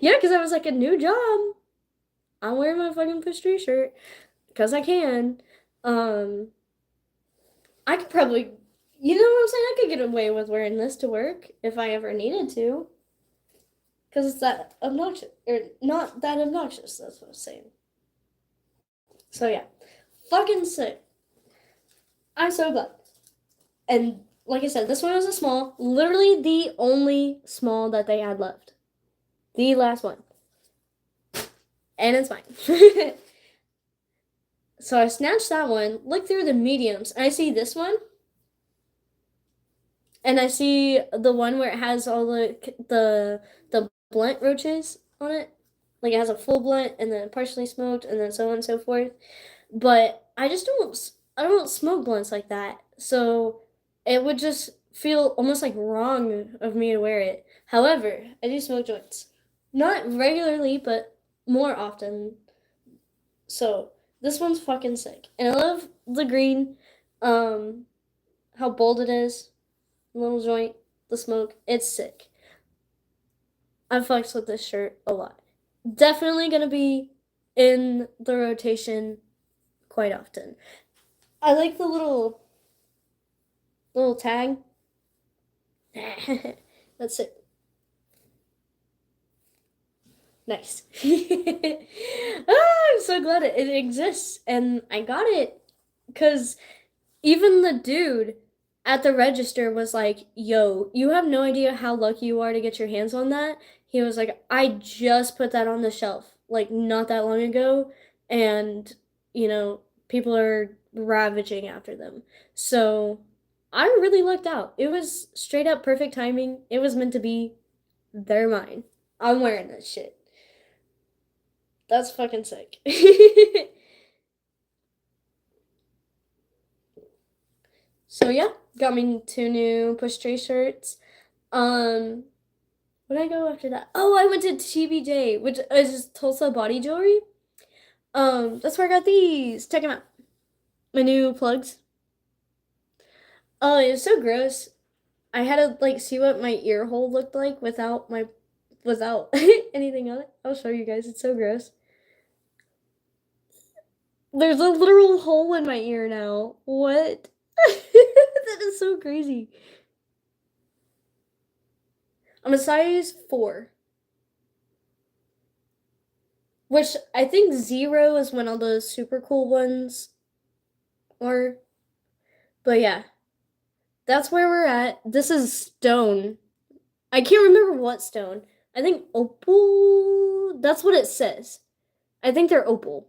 Speaker 1: Yeah, because I was like, a new job. I'm wearing my fucking push shirt because I can. Um, I could probably, you know what I'm saying? I could get away with wearing this to work if I ever needed to, because it's that obnoxious or not that obnoxious. That's what I was saying. So yeah, fucking sick. I'm so glad. And like I said, this one was a small, literally the only small that they had left. The last one. And it's fine. So I snatched that one, look through the mediums, and I see this one. And I see the one where it has all the blunt roaches on it. Like it has a full blunt and then partially smoked and then so on and so forth. But I don't smoke blunts like that. So it would just feel almost like wrong of me to wear it. However, I do smoke joints. Not regularly, but more often. So this one's fucking sick. And I love the green, um, how bold it is. Little joint, the smoke. It's sick. I flex with this shirt a lot. Definitely gonna be in the rotation quite often. I like the little tag. That's it. Nice. I'm so glad it exists, and I got it because even the dude at the register was like, "Yo, you have no idea how lucky you are to get your hands on that." He was like, "I just put that on the shelf like not that long ago, and people are ravaging after them." So I really lucked out. It was straight up perfect timing. It was meant to be. They're mine. I'm wearing this shit. That's fucking sick. So yeah, got me 2 new Push Stray shirts. Where did I go after that? Oh, I went to TBJ, which is Tulsa Body Jewelry. That's where I got these. Check them out. My new plugs. Oh, it was so gross. I had to like see what my ear hole looked like without anything on it. I'll show you guys. It's so gross. There's a literal hole in my ear now. What? That is so crazy. I'm a size 4. Which I think 0 is when all those super cool ones are. But yeah, that's where we're at. This is stone. I can't remember what stone. I think opal. That's what it says. I think they're opal.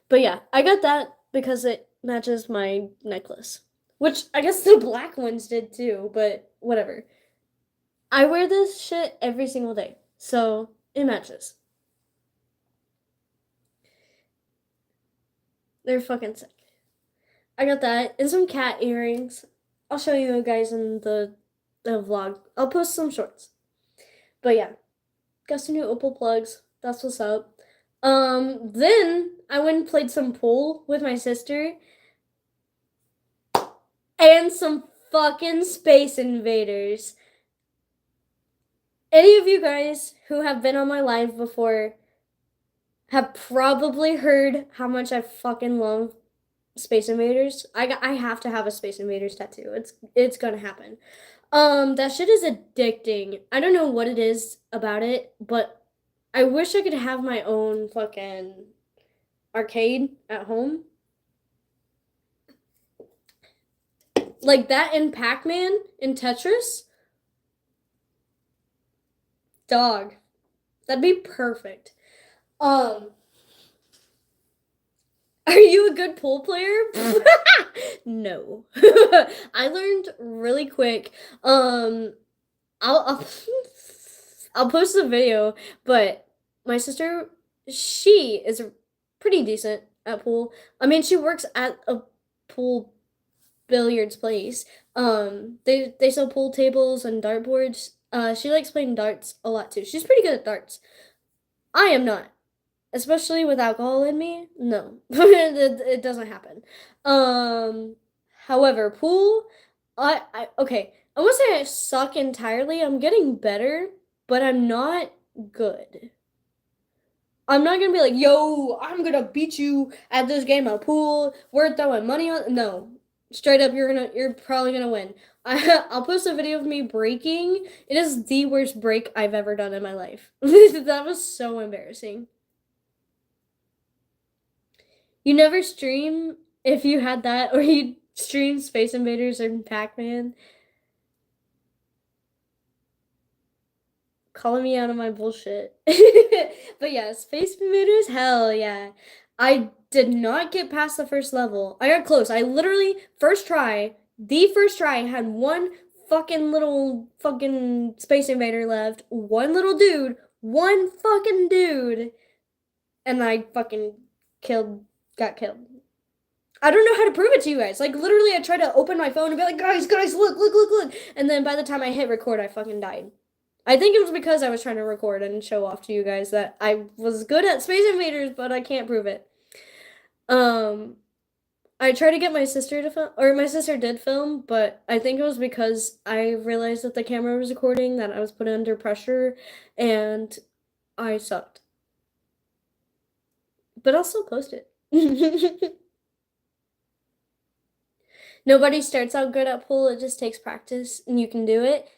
Speaker 1: But yeah, I got that because it matches my necklace. Which I guess the black ones did too, but whatever. I wear this shit every single day, so it matches. They're fucking sick. I got that and some cat earrings. I'll show you guys in the vlog. I'll post some shorts. But yeah, got some new opal plugs. That's what's up. Then I went and played some pool with my sister. And some fucking Space Invaders. Any of you guys who have been on my live before have probably heard how much I fucking love Space Invaders. I have to have a Space Invaders tattoo. It's gonna happen. That shit is addicting. I don't know what it is about it, but I wish I could have my own fucking arcade at home. Like that in Pac-Man, in Tetris. Dog. That'd be perfect. Um, are you a good pool player? No. I learned really quick. I'll I'll post the video, but my sister, she is pretty decent at pool. I mean, she works at a pool billiards place. They sell pool tables and dartboards. She likes playing darts a lot too. She's pretty good at darts. I am not. Especially with alcohol in me, no, it doesn't happen. Um, However, pool, I okay. I won't say I suck entirely. I'm getting better, but I'm not good. I'm not gonna be like, yo, I'm gonna beat you at this game of pool. We're throwing money on. No, straight up, you're probably gonna win. I'll post a video of me breaking. It is the worst break I've ever done in my life. That was so embarrassing. You never stream if you had that, or you stream Space Invaders or Pac-Man. Calling me out of my bullshit. But yeah, Space Invaders, hell yeah. I did not get past the first level. I got close. I literally, the first try, had one fucking little fucking Space Invader left. One fucking dude. And I fucking got killed. I don't know how to prove it to you guys. Like, literally, I tried to open my phone and be like, guys, look. And then by the time I hit record, I fucking died. I think it was because I was trying to record and show off to you guys that I was good at Space Invaders, but I can't prove it. I tried to get my sister to film, or my sister did film, but I think it was because I realized that the camera was recording, that I was put under pressure, and I sucked. But I'll still post it. Nobody starts out good at pool, it just takes practice and you can do it.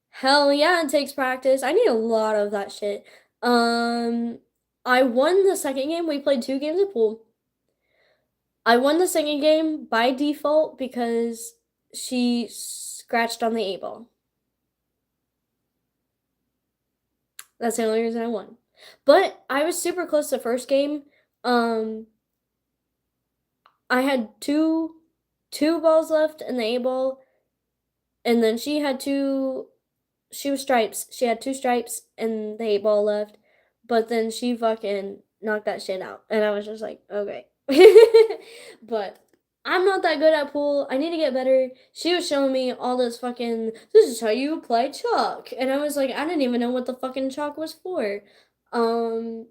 Speaker 1: Hell yeah, it takes practice. I need a lot of that shit. I won the second game. We played 2 games of pool. I won the second game by default because she scratched on the 8 ball. That's the only reason I won. But I was super close the first game. I had two balls left in the 8 ball, and then she had 2 she was stripes. She had 2 stripes and the 8 ball left. But then she fucking knocked that shit out. And I was just like, okay. But I'm not that good at pool. I need to get better. She was showing me all this fucking, this is how you apply chalk. And I was like, I didn't even know what the fucking chalk was for. Um,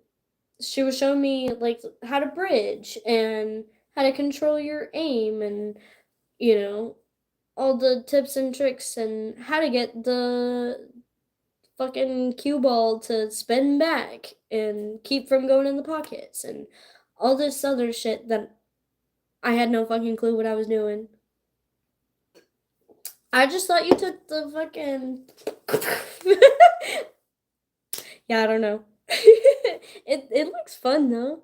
Speaker 1: she was showing me like how to bridge and how to control your aim and, you know, all the tips and tricks and how to get the fucking cue ball to spin back and keep from going in the pockets and all this other shit that I had no fucking clue what I was doing. I just thought you took the fucking. Yeah, I don't know. It looks fun though.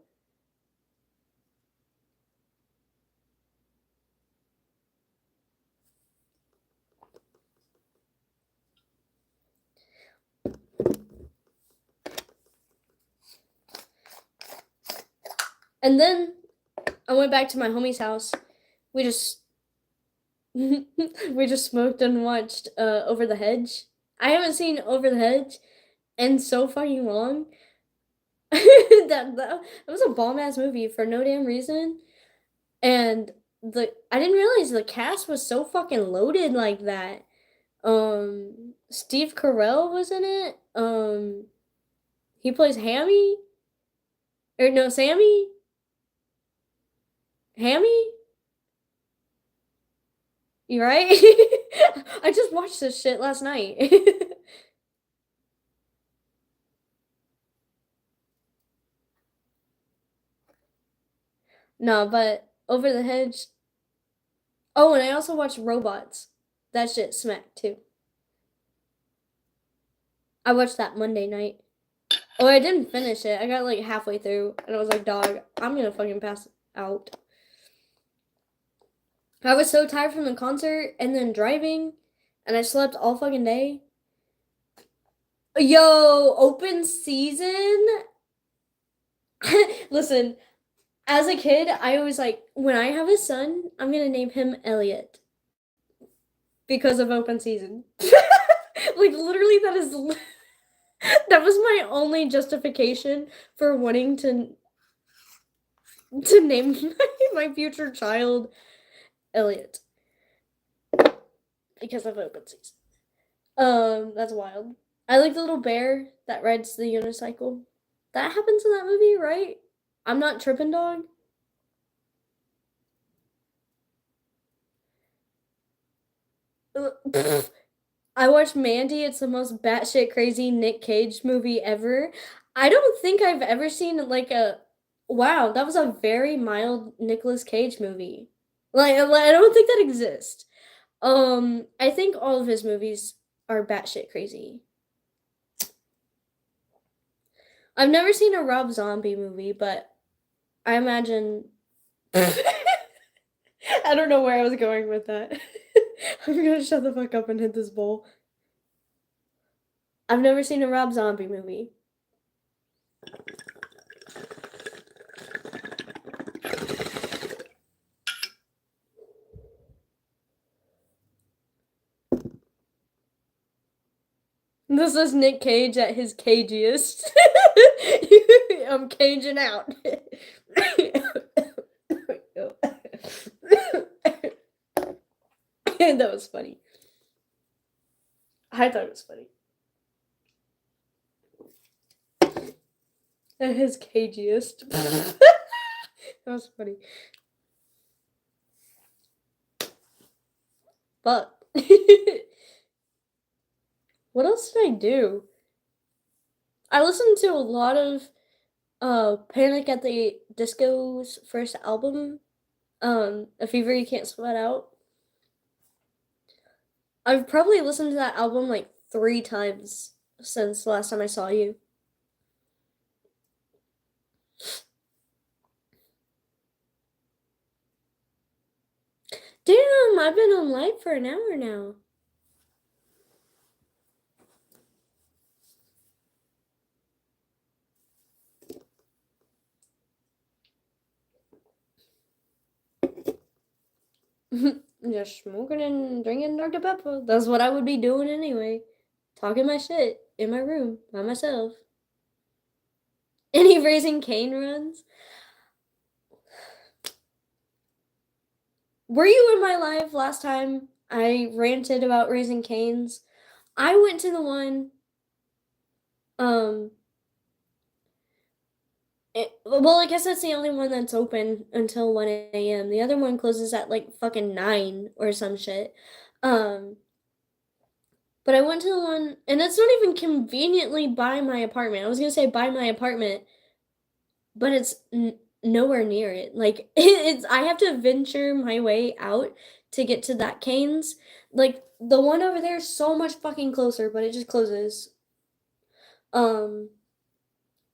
Speaker 1: And then I went back to my homie's house. We just we just smoked and watched Over the Hedge. I haven't seen Over the Hedge in so fucking long. That was a bomb ass movie for no damn reason. And I didn't realize the cast was so fucking loaded like that. Steve Carell was in it. He plays Hammy? Or no, Sammy? Hammy? You right? I just watched this shit last night. No, but Over the Hedge. Oh, and I also watched Robots. That shit smacked too. I watched that Monday night. Oh, I didn't finish it. I got like halfway through, and I was like, dog, I'm gonna fucking pass out. I was so tired from the concert and then driving, and I slept all fucking day. Yo, open season? Listen, as a kid, I always like, when I have a son, I'm gonna name him Elliot because of open season. Like, literally, that was my only justification for wanting to name my future child Elliot because of open season. That's wild. I like the little bear that rides the unicycle. That happens in that movie, right? I'm not tripping, dog. I watched Mandy. It's the most batshit crazy Nick Cage movie ever. I don't think I've ever seen like a. Wow, that was a very mild Nicolas Cage movie. I don't think that exists. I think all of his movies are batshit crazy. I've never seen a Rob Zombie movie, but I imagine. I don't know where I was going with that. I'm gonna shut the fuck up and hit this bowl. I've never seen a Rob Zombie movie. This is Nick Cage at his cagiest. I'm caging out. That was funny. I thought it was funny. At his cagiest. That was funny. But what else did I do? I listened to a lot of Panic at the Disco's first album, A Fever You Can't Sweat Out. I've probably listened to that album like 3 times since the last time I saw you. Damn, I've been on live for an hour now. Just smoking and drinking Dr. Pepper. That's what I would be doing anyway. talking my shit in my room by myself. Any Raising Cane runs? Were you in my live last time I ranted about Raising Canes? I went to the one, um, well, I guess that's the only one that's open until 1 AM. The other one closes at like fucking 9 or some shit. Um, but I went to the one, and it's not even conveniently by my apartment. I was gonna say by my apartment, but it's nowhere near it. Like it's I have to venture my way out to get to that Canes. Like the one over there is so much fucking closer, but it just closes. Um,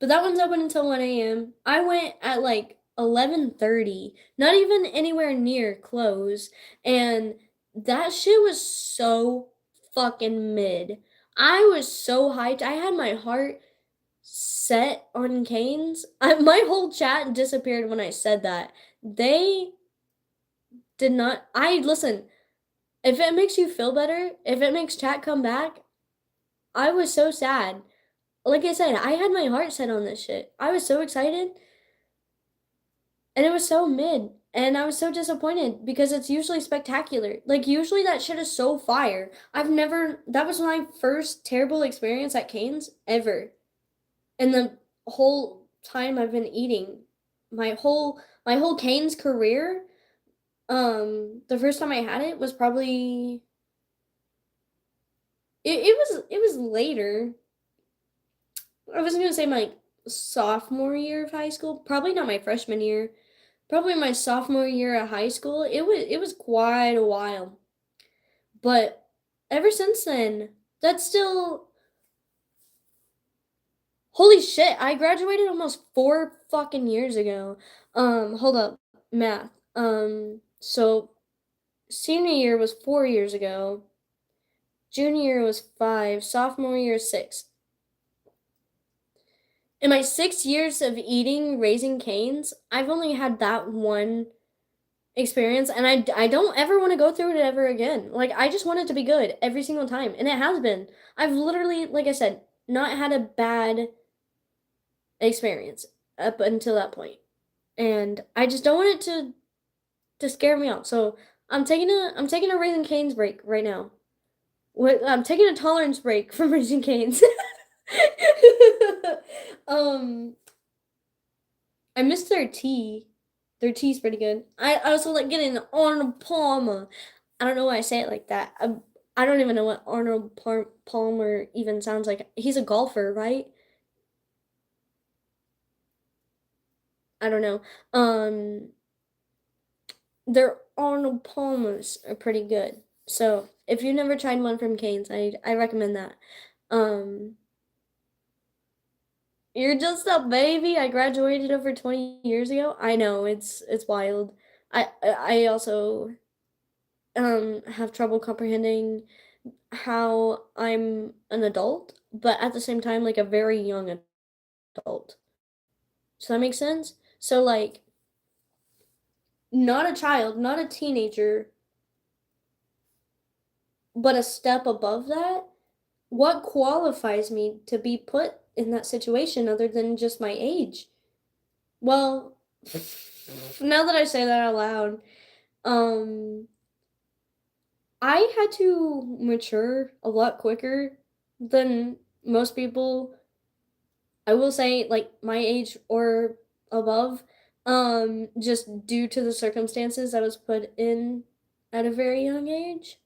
Speaker 1: but that one's open until 1 AM. I went at like 11:30, not even anywhere near close, and that shit was so fucking mid. I was so hyped. I had my heart set on Canes. My whole chat disappeared when I said that. They did not. I listen. If it makes you feel better, if it makes chat come back, I was so sad. Like I said, I had my heart set on this shit. I was so excited, and it was so mid. And I was so disappointed because it's usually spectacular. Like, usually that shit is so fire. That was my first terrible experience at Canes ever. In the whole time I've been eating. My whole Canes career, the first time I had it was probably it was later. I was gonna say my sophomore year of high school, probably not my freshman year, probably my sophomore year of high school. It was quite a while. But ever since then, that's still holy shit, I graduated almost 4 fucking years ago. Hold up, math. So senior year was 4 years ago. Junior year was 5, sophomore year 6. In my 6 years of eating Raising Canes, I've only had that one experience, and I don't ever wanna go through it ever again. Like, I just want it to be good every single time, and it has been. I've literally, like I said, not had a bad experience up until that point, and I just don't want it to scare me off. So I'm taking a Raising Cane's break right now. I'm taking a tolerance break from Raising Cane's. um, I miss their tea. Their tea's pretty good. I also like getting an Arnold Palmer. I don't know why I say it like that. I don't even know what Arnold Palmer even sounds like. He's a golfer, right? I don't know. Their Arnold Palmers are pretty good. So if you've never tried one from Cane's, I recommend that. Um, you're just a baby. I graduated over 20 years ago. I know it's wild. I also have trouble comprehending how I'm an adult, but at the same time like a very young adult. Does that make sense? So like not a child, not a teenager, but a step above that. What qualifies me to be put in that situation other than just my age? Well, now that I say that out loud, um, I had to mature a lot quicker than most people. I will say, like, my age or above, just due to the circumstances I was put in at a very young age.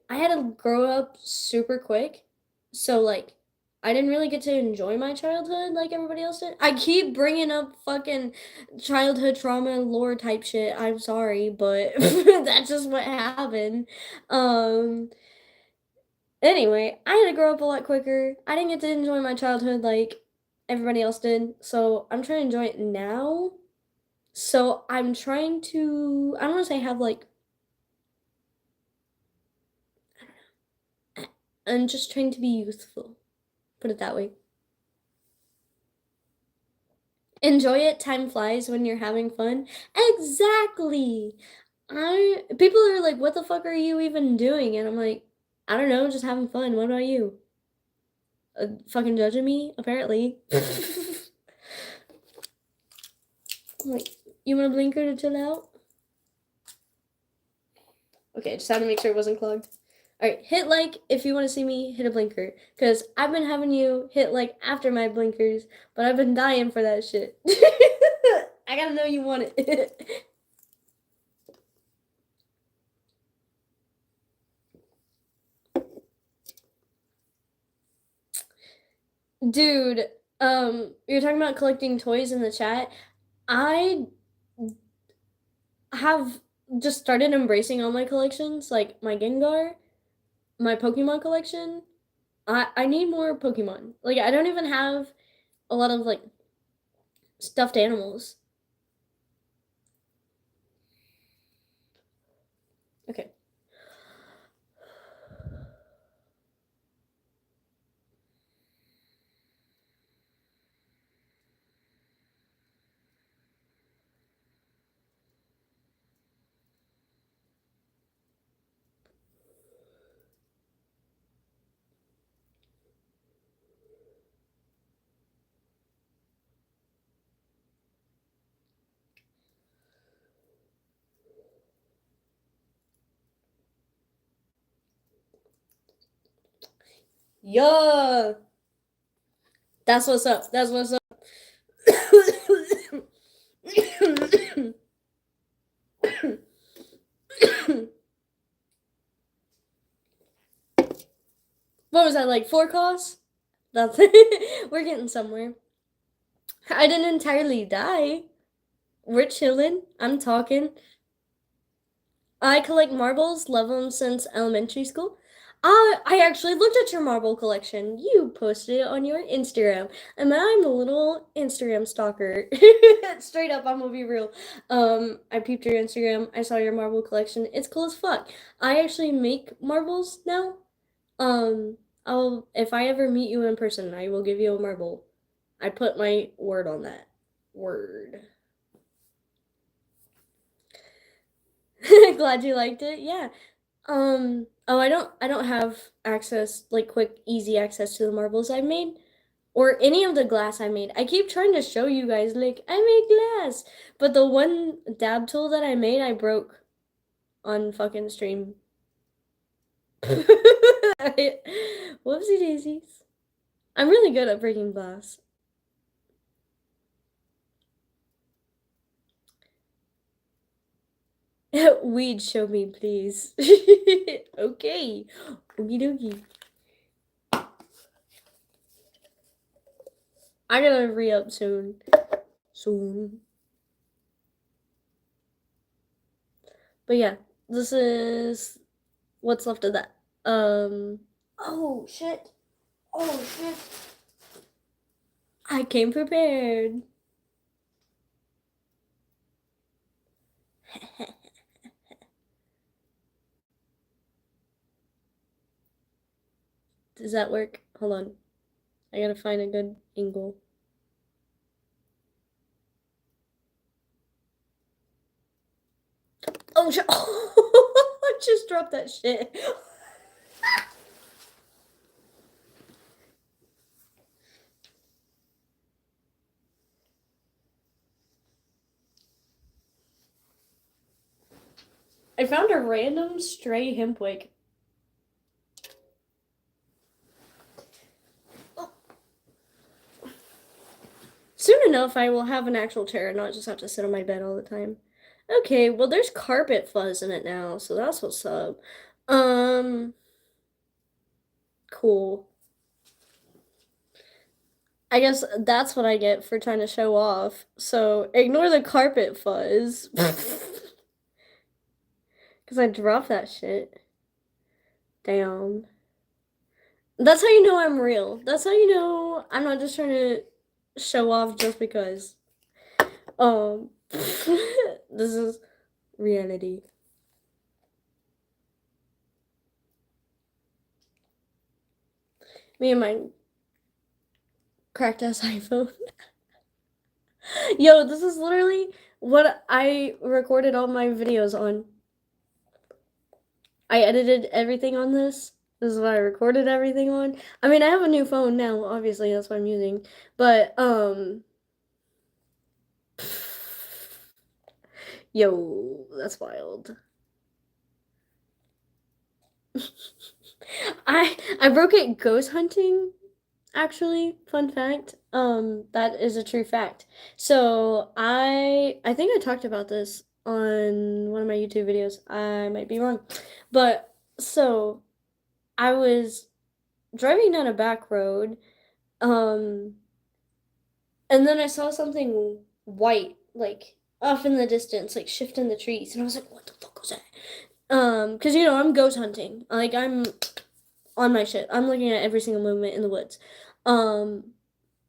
Speaker 1: I had to grow up super quick. So, like, I didn't really get to enjoy my childhood like everybody else did. I keep bringing up fucking childhood trauma lore type shit. I'm sorry, but that's just what happened. Um, anyway, I had to grow up a lot quicker. I didn't get to enjoy my childhood like everybody else did. So, I'm trying to enjoy it now. So, I'm trying to, I don't want to say have like, I'm just trying to be youthful. Put it that way. Enjoy it, time flies when you're having fun. Exactly. I People are like, "What the fuck are you even doing?" And I'm like, I don't know, just having fun. What about you? Fucking judging me, apparently. Like, you want a blinker to chill out? Okay, just had to make sure it wasn't clogged. Alright, hit like if you want to see me hit a blinker. Because I've been having you hit like after my blinkers, but I've been dying for that shit. I gotta know you want it. Dude, you're talking about collecting toys in the chat. I have just started embracing all my collections, like my Gengar, my Pokemon collection. I need more Pokemon. Like I don't even have a lot of like stuffed animals. Okay. Yeah. That's what's up. That's what's up. What was that, like 4 costs? That's we're getting somewhere. I didn't entirely die. We're chilling. I'm talking. I collect marbles, love them since elementary school. I actually looked at your marble collection. You posted it on your Instagram, and I'm a little Instagram stalker. Straight up, I'm gonna be real. I peeped your Instagram. I saw your marble collection. It's cool as fuck. I actually make marbles now. Um, I'll if I ever meet you in person, I will give you a marble. I put my word on that. Word. Glad you liked it. Yeah. Oh, I don't have access, like quick, easy access to the marbles I made or any of the glass I made. I keep trying to show you guys, like, I made glass, but the one dab tool that I made, I broke on fucking stream. Whoopsie daisies. I'm really good at breaking glass. Weed, show me, please. Okay. Okie dokie. I gotta re-up soon. Soon. But yeah, this is what's left of that. Oh shit. Oh shit. I came prepared. Does that work? Hold on. I gotta find a good angle. Oh shit. I just dropped that shit. I found a random stray hempwig. Soon enough, I will have an actual chair and not just have to sit on my bed all the time. Okay, well, there's carpet fuzz in it now, so that's what's up. Cool. I guess that's what I get for trying to show off. So ignore the carpet fuzz. Because I dropped that shit. Damn. That's how you know I'm real. That's how you know I'm not just trying to show off just because. This is reality. Me and my cracked ass iPhone. Yo, this is literally what I recorded all my videos on. I edited everything on this. This is what I recorded everything on. I mean, I have a new phone now, obviously, that's what I'm using. But, yo, that's wild. I broke it ghost hunting, actually. Fun fact. That is a true fact. So I think I talked about this on one of my YouTube videos. I might be wrong. But so I was driving down a back road, um, and then I saw something white, like off in the distance, like shifting the trees, and I was like, "What the fuck was that?" Because I'm ghost hunting. Like I'm on my shit. I'm looking at every single movement in the woods. Um,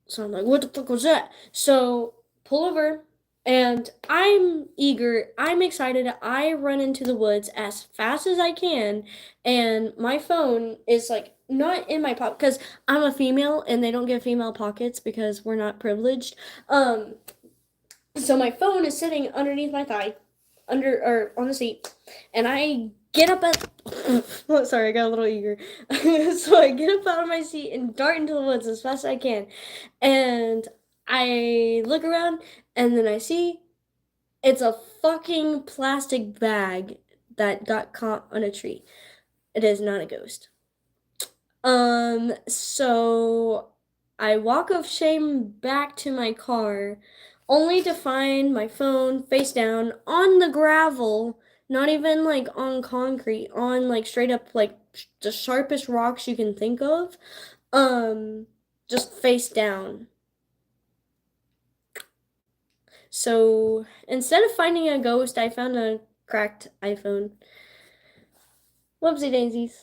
Speaker 1: so I'm like, "What the fuck was that?" So pull over, and I'm eager. I'm excited. I run into the woods as fast as I can, and my phone is like not in my pocket because I'm a female, and they don't give female pockets because we're not privileged. Um, so my phone is sitting underneath my thigh, under or on the seat, and I get up at. Oh, sorry, I got a little eager. So I get up out of my seat and dart into the woods as fast as I can, and I look around, and then I see it's a fucking plastic bag that got caught on a tree. It is not a ghost. So I walk of shame back to my car, only to find my phone face down on the gravel, not even like on concrete, on like straight up like the sharpest rocks you can think of. Um, just face down. So instead of finding a ghost, I found a cracked iPhone. Whoopsie daisies.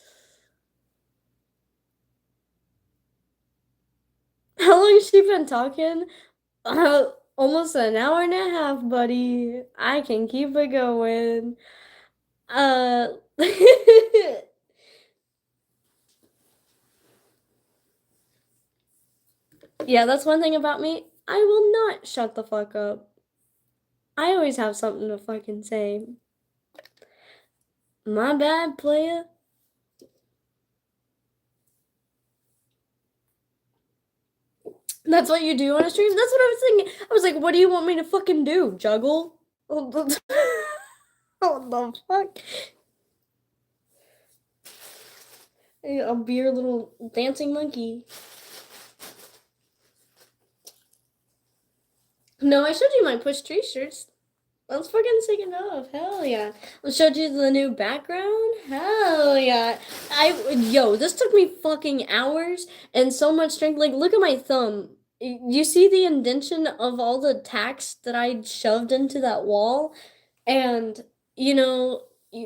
Speaker 1: How long has she been talking? Almost an hour and a half, buddy. I can keep it going. Uh, yeah, that's one thing about me. I will not shut the fuck up. I always have something to fucking say. My bad, player. That's what you do on a stream? That's what I was thinking. I was like, what do you want me to fucking do? Juggle? What the fuck? I'll be your little dancing monkey. No, I showed you my push tree shirts. Let's fucking take it off. Hell yeah. I showed you the new background. Hell yeah. Yo, this took me fucking hours and so much strength. Like, look at my thumb. You see the indentation of all the tacks that I shoved into that wall? And,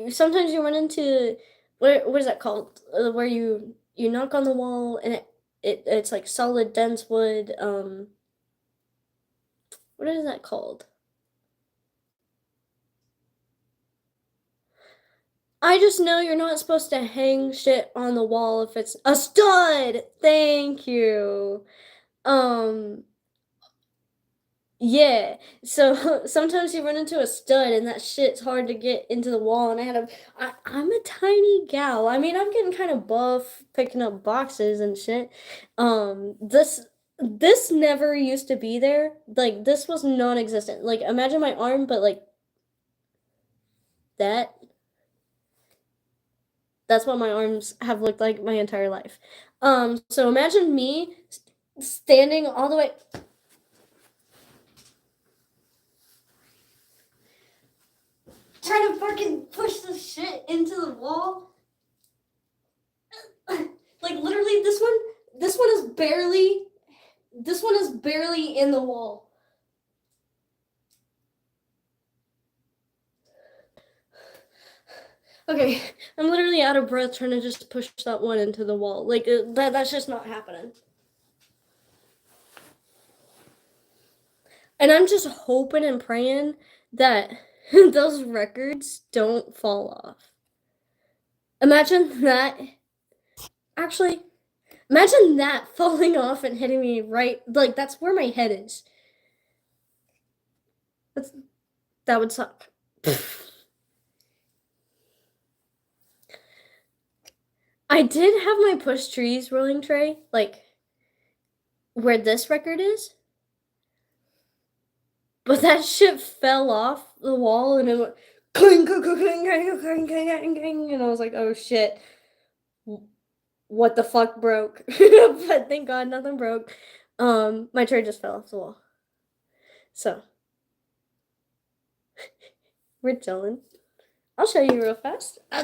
Speaker 1: sometimes you run into, what is that called? Where you knock on the wall and it's like solid, dense wood. What is that called? I just know you're not supposed to hang shit on the wall if it's a stud. Thank you. Um, yeah. So sometimes you run into a stud and that shit's hard to get into the wall. And I'm a tiny gal. I mean, I'm getting kind of buff picking up boxes and shit. This never used to be there. Like this was non-existent. Like imagine my arm, but like that. That's what my arms have looked like my entire life. So imagine me standing all the way. Trying to fucking push the shit into the wall. Like literally this one is barely in the wall. Okay, I'm literally out of breath trying to just push that one into the wall. Like that's just not happening. And I'm just hoping and praying that those records don't fall off. Imagine that. Actually, imagine that falling off and hitting me right. Like, that's where my head is. That would suck. I I did have my Push Trees rolling tray, like where this record is. But that shit fell off the wall and it went cling, cling, cling, cling, cling, cling, cling, cling, and I was like, oh shit. What the fuck broke? But thank God nothing broke. My tray just fell off the wall. So we're chilling. I'll show you real fast. I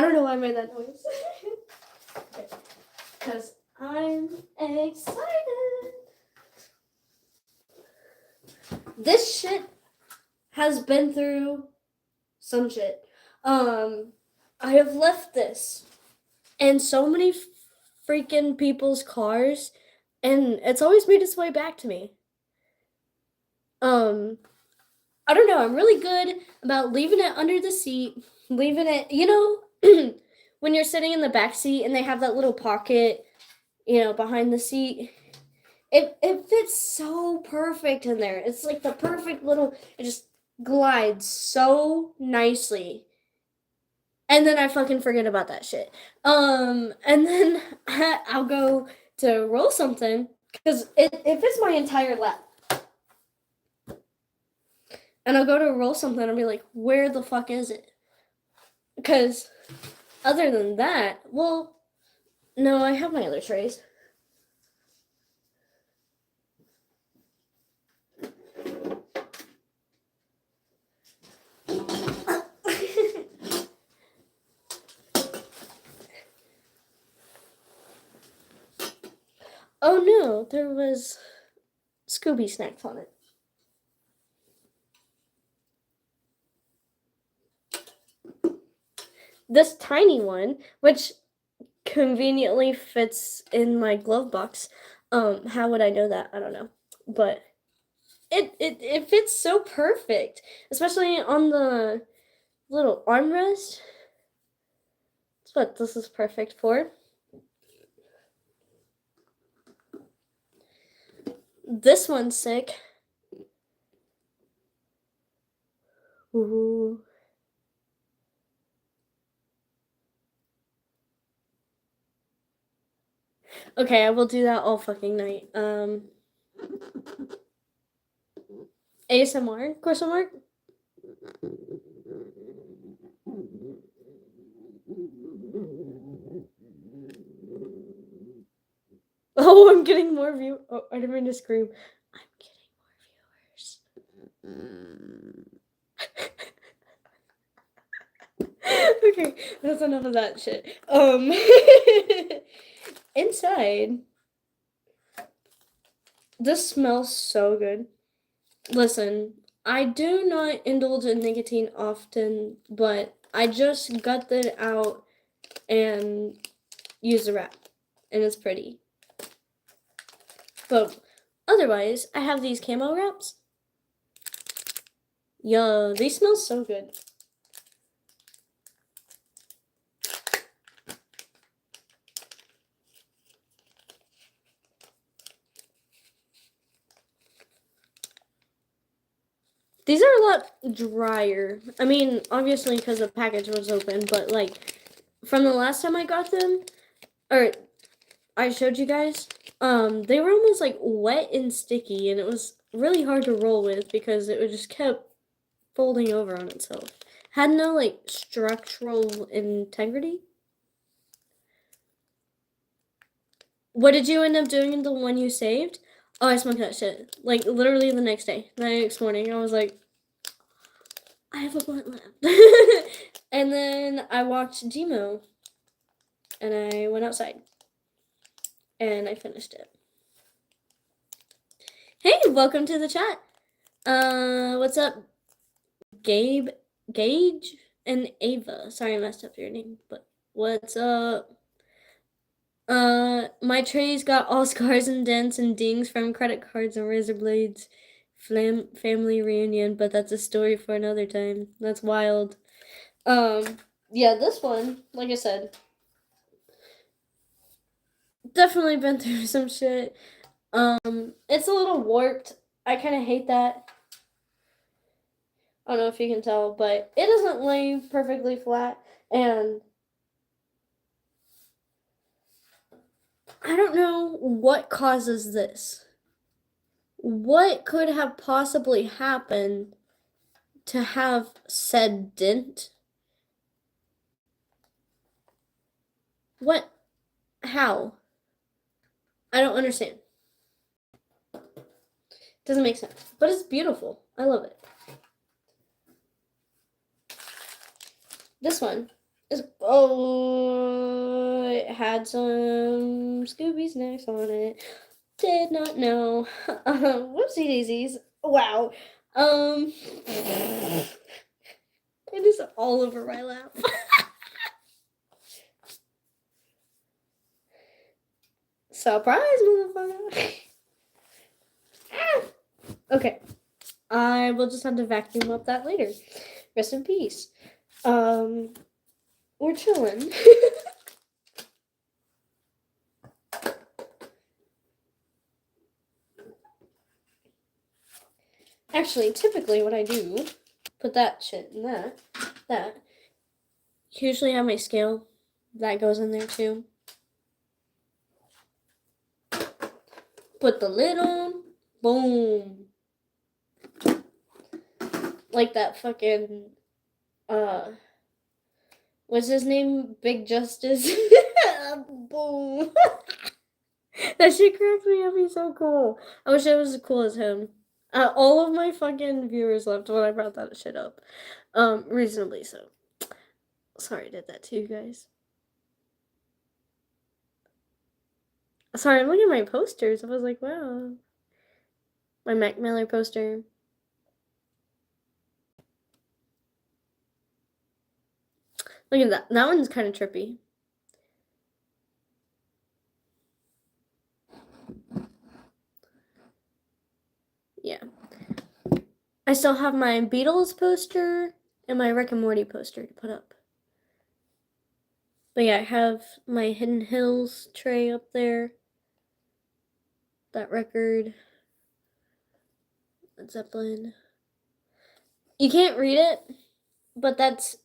Speaker 1: don't know why I made that noise. Because I'm excited. This shit has been through some shit. I have left this in so many freaking people's cars, and it's always made its way back to me. I don't know, I'm really good about leaving it under the seat, leaving it, when you're sitting in the back seat and they have that little pocket, behind the seat. It fits so perfect in there. It's like the perfect little, it just glides so nicely. And then I fucking forget about that shit. And then I'll go to roll something because it fits my entire lap. And I'll go to roll something and I'll be like, where the fuck is it? Because other than that, well, no, I have my other trays. Oh no, there was Scooby snacks on it. This tiny one, which conveniently fits in my glove box. How would I know that? I don't know. But it fits so perfect, especially on the little armrest. That's what this is perfect for. This one's sick. Ooh. Okay, I will do that all fucking night. ASMR? Question mark? Oh, I'm getting more view. Oh, I didn't mean to scream. I'm getting more viewers. Okay, that's enough of that shit. Inside, this smells so good. Listen, I do not indulge in nicotine often, but I just got that out and used a wrap, and it's pretty. But otherwise, I have these camo wraps. Yo, these smell so good. These are a lot drier. I mean, obviously because the package was open, but like from the last time I got them, or I showed you guys, they were almost like wet and sticky, and it was really hard to roll with because it just kept folding over on itself. Had no like structural integrity. What did you end up doing in the one you saved? Oh, I smoked that shit. Like literally the next day, the next morning, I was like, I have a blunt left. And then I watched Gmo, and I went outside, and I finished it. Hey, welcome to the chat. What's up, Gabe, Gage, and Ava? Sorry I messed up your name, but what's up? My tray's got all scars and dents and dings from credit cards and razor blades. Family reunion, but that's a story for another time. That's wild. Yeah, this one, like I said, definitely been through some shit. It's a little warped. I kind of hate that. I don't know if you can tell, but it doesn't lay perfectly flat, and I don't know what causes this. What could have possibly happened to have said dent? What? How? I don't understand. Doesn't make sense. But it's beautiful. I love it. This one is, oh, it had some Scooby snacks on it. Did not know. Whoopsie daisies. Wow. It is all over my lap. Surprise, motherfucker. Okay. I will just have to vacuum up that later. Rest in peace. We're chilling. Actually, typically what I do, put that shit in that. Usually have my scale. That goes in there too. Put the lid on. Boom. Like that fucking, what's his name? Big Justice. Boom. That shit cracked me up. He's so cool. I wish I was as cool as him. All of my fucking viewers left when I brought that shit up. Reasonably so. Sorry I did that to you guys. Sorry, I'm looking at my posters. I was like, wow. My Mac Miller poster. Look at that. That one's kind of trippy. Yeah. I still have my Beatles poster and my Rick and Morty poster to put up. But yeah, I have my Hidden Hills tray up there. That record. Led Zeppelin. You can't read it, but that's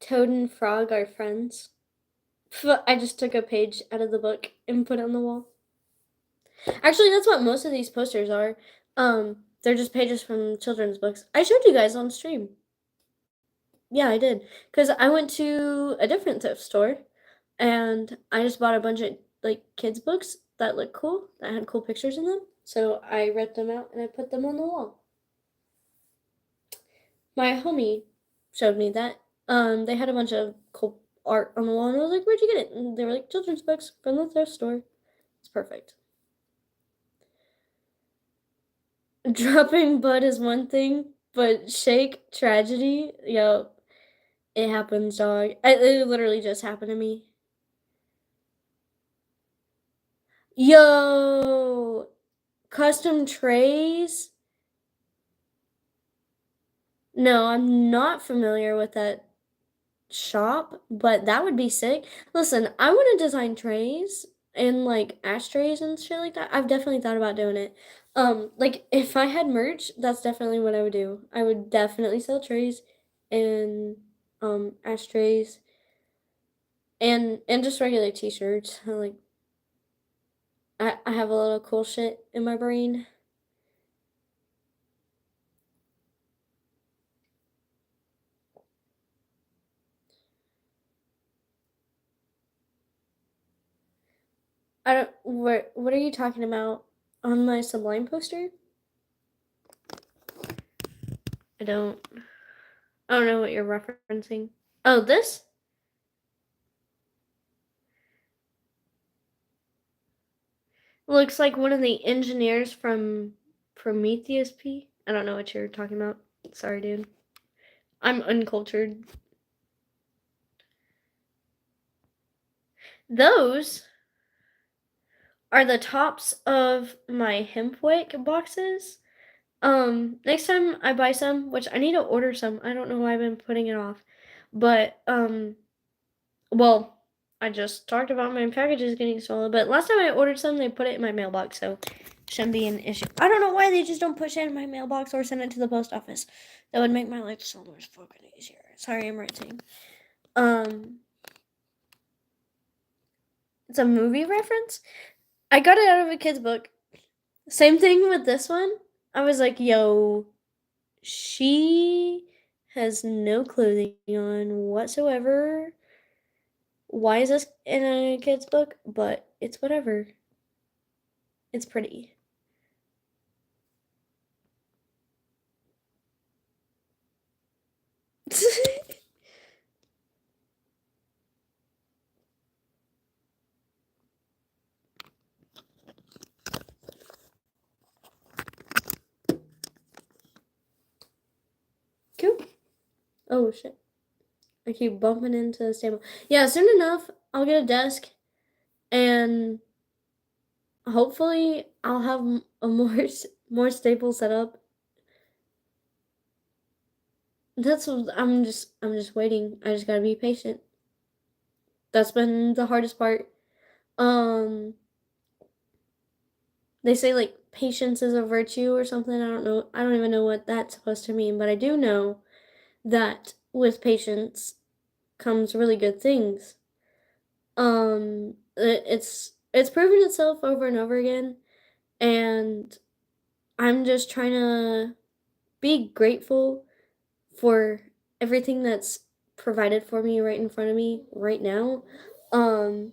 Speaker 1: Toad and Frog Are Friends. I just took a page out of the book and put it on the wall. Actually, that's what most of these posters are. They're just pages from children's books. I showed you guys on stream. Yeah, I did. Because I went to a different thrift store and I just bought a bunch of like kids' books that looked cool, that had cool pictures in them. So I read them out and I put them on the wall. My homie showed me that. They had a bunch of cool art on the wall and I was like, where'd you get it? And they were like, children's books from the thrift store. It's perfect. Dropping Bud is one thing, but Shake Tragedy, yo, it happens, dog. It literally just happened to me. Yo, custom trays? No, I'm not familiar with that shop, but that would be sick. Listen, I want to design trays and like ashtrays and shit like that. I've definitely thought about doing it. Like if I had merch, that's definitely what I would do. I would definitely sell trays and ashtrays and just regular t-shirts. Like I have a lot of cool shit in my brain. I don't what are you talking about on my Sublime poster? I don't I don't know what you're referencing. Oh, this? Looks like one of the engineers from Prometheus P. I don't know what you're talking about. Sorry, dude. I'm uncultured. Those are the tops of my hemp wick boxes. Next time I buy some, which I need to order some. I don't know why I've been putting it off. But well, I just talked about my packages getting stolen, but last time I ordered some, they put it in my mailbox, so shouldn't be an issue. I don't know why they just don't push it in my mailbox or send it to the post office. That would make my life so much fucking easier. Sorry, I'm ranting. It's a movie reference. I got it out of a kid's book. Same thing with this one. I was like, yo, she has no clothing on whatsoever. Why is this in a kid's book? But it's whatever. It's pretty. Cool. Oh shit. I keep bumping into the table. Yeah, soon enough, I'll get a desk and hopefully I'll have a more stable setup. That's what I'm just waiting. I just gotta be patient. That's been the hardest part. Um, they say like patience is a virtue or something. I don't know. I don't even know what that's supposed to mean, but I do know that with patience comes really good things. It's proven itself over and over again, and I'm just trying to be grateful for everything that's provided for me right in front of me right now. Um,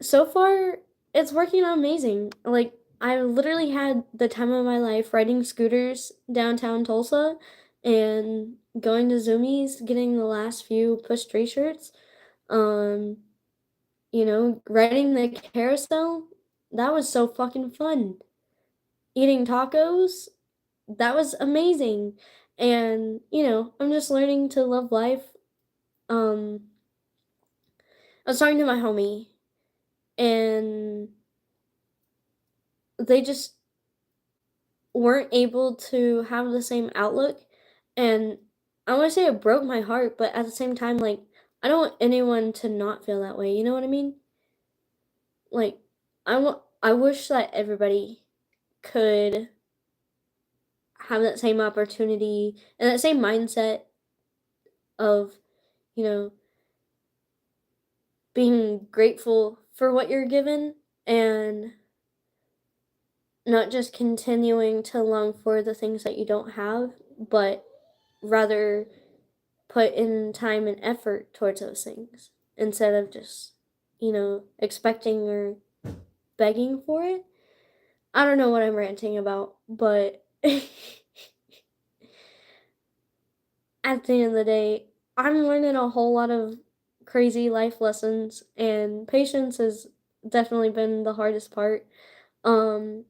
Speaker 1: so far, it's working out amazing. Like, I literally had the time of my life riding scooters downtown Tulsa and going to Zoomies, getting the last few push stray shirts. Um, riding the carousel, that was so fucking fun. Eating tacos, that was amazing. And, I'm just learning to love life. Um, I was talking to my homie, and they just weren't able to have the same outlook. And I want to say it broke my heart, but at the same time, like, I don't want anyone to not feel that way. You know what I mean? Like, I wish that everybody could have that same opportunity and that same mindset of, you know, being grateful for what you're given and not just continuing to long for the things that you don't have, but rather put in time and effort towards those things instead of just, expecting or begging for it. I don't know what I'm ranting about, but at the end of the day, I'm learning a whole lot of crazy life lessons, and patience has definitely been the hardest part. Um,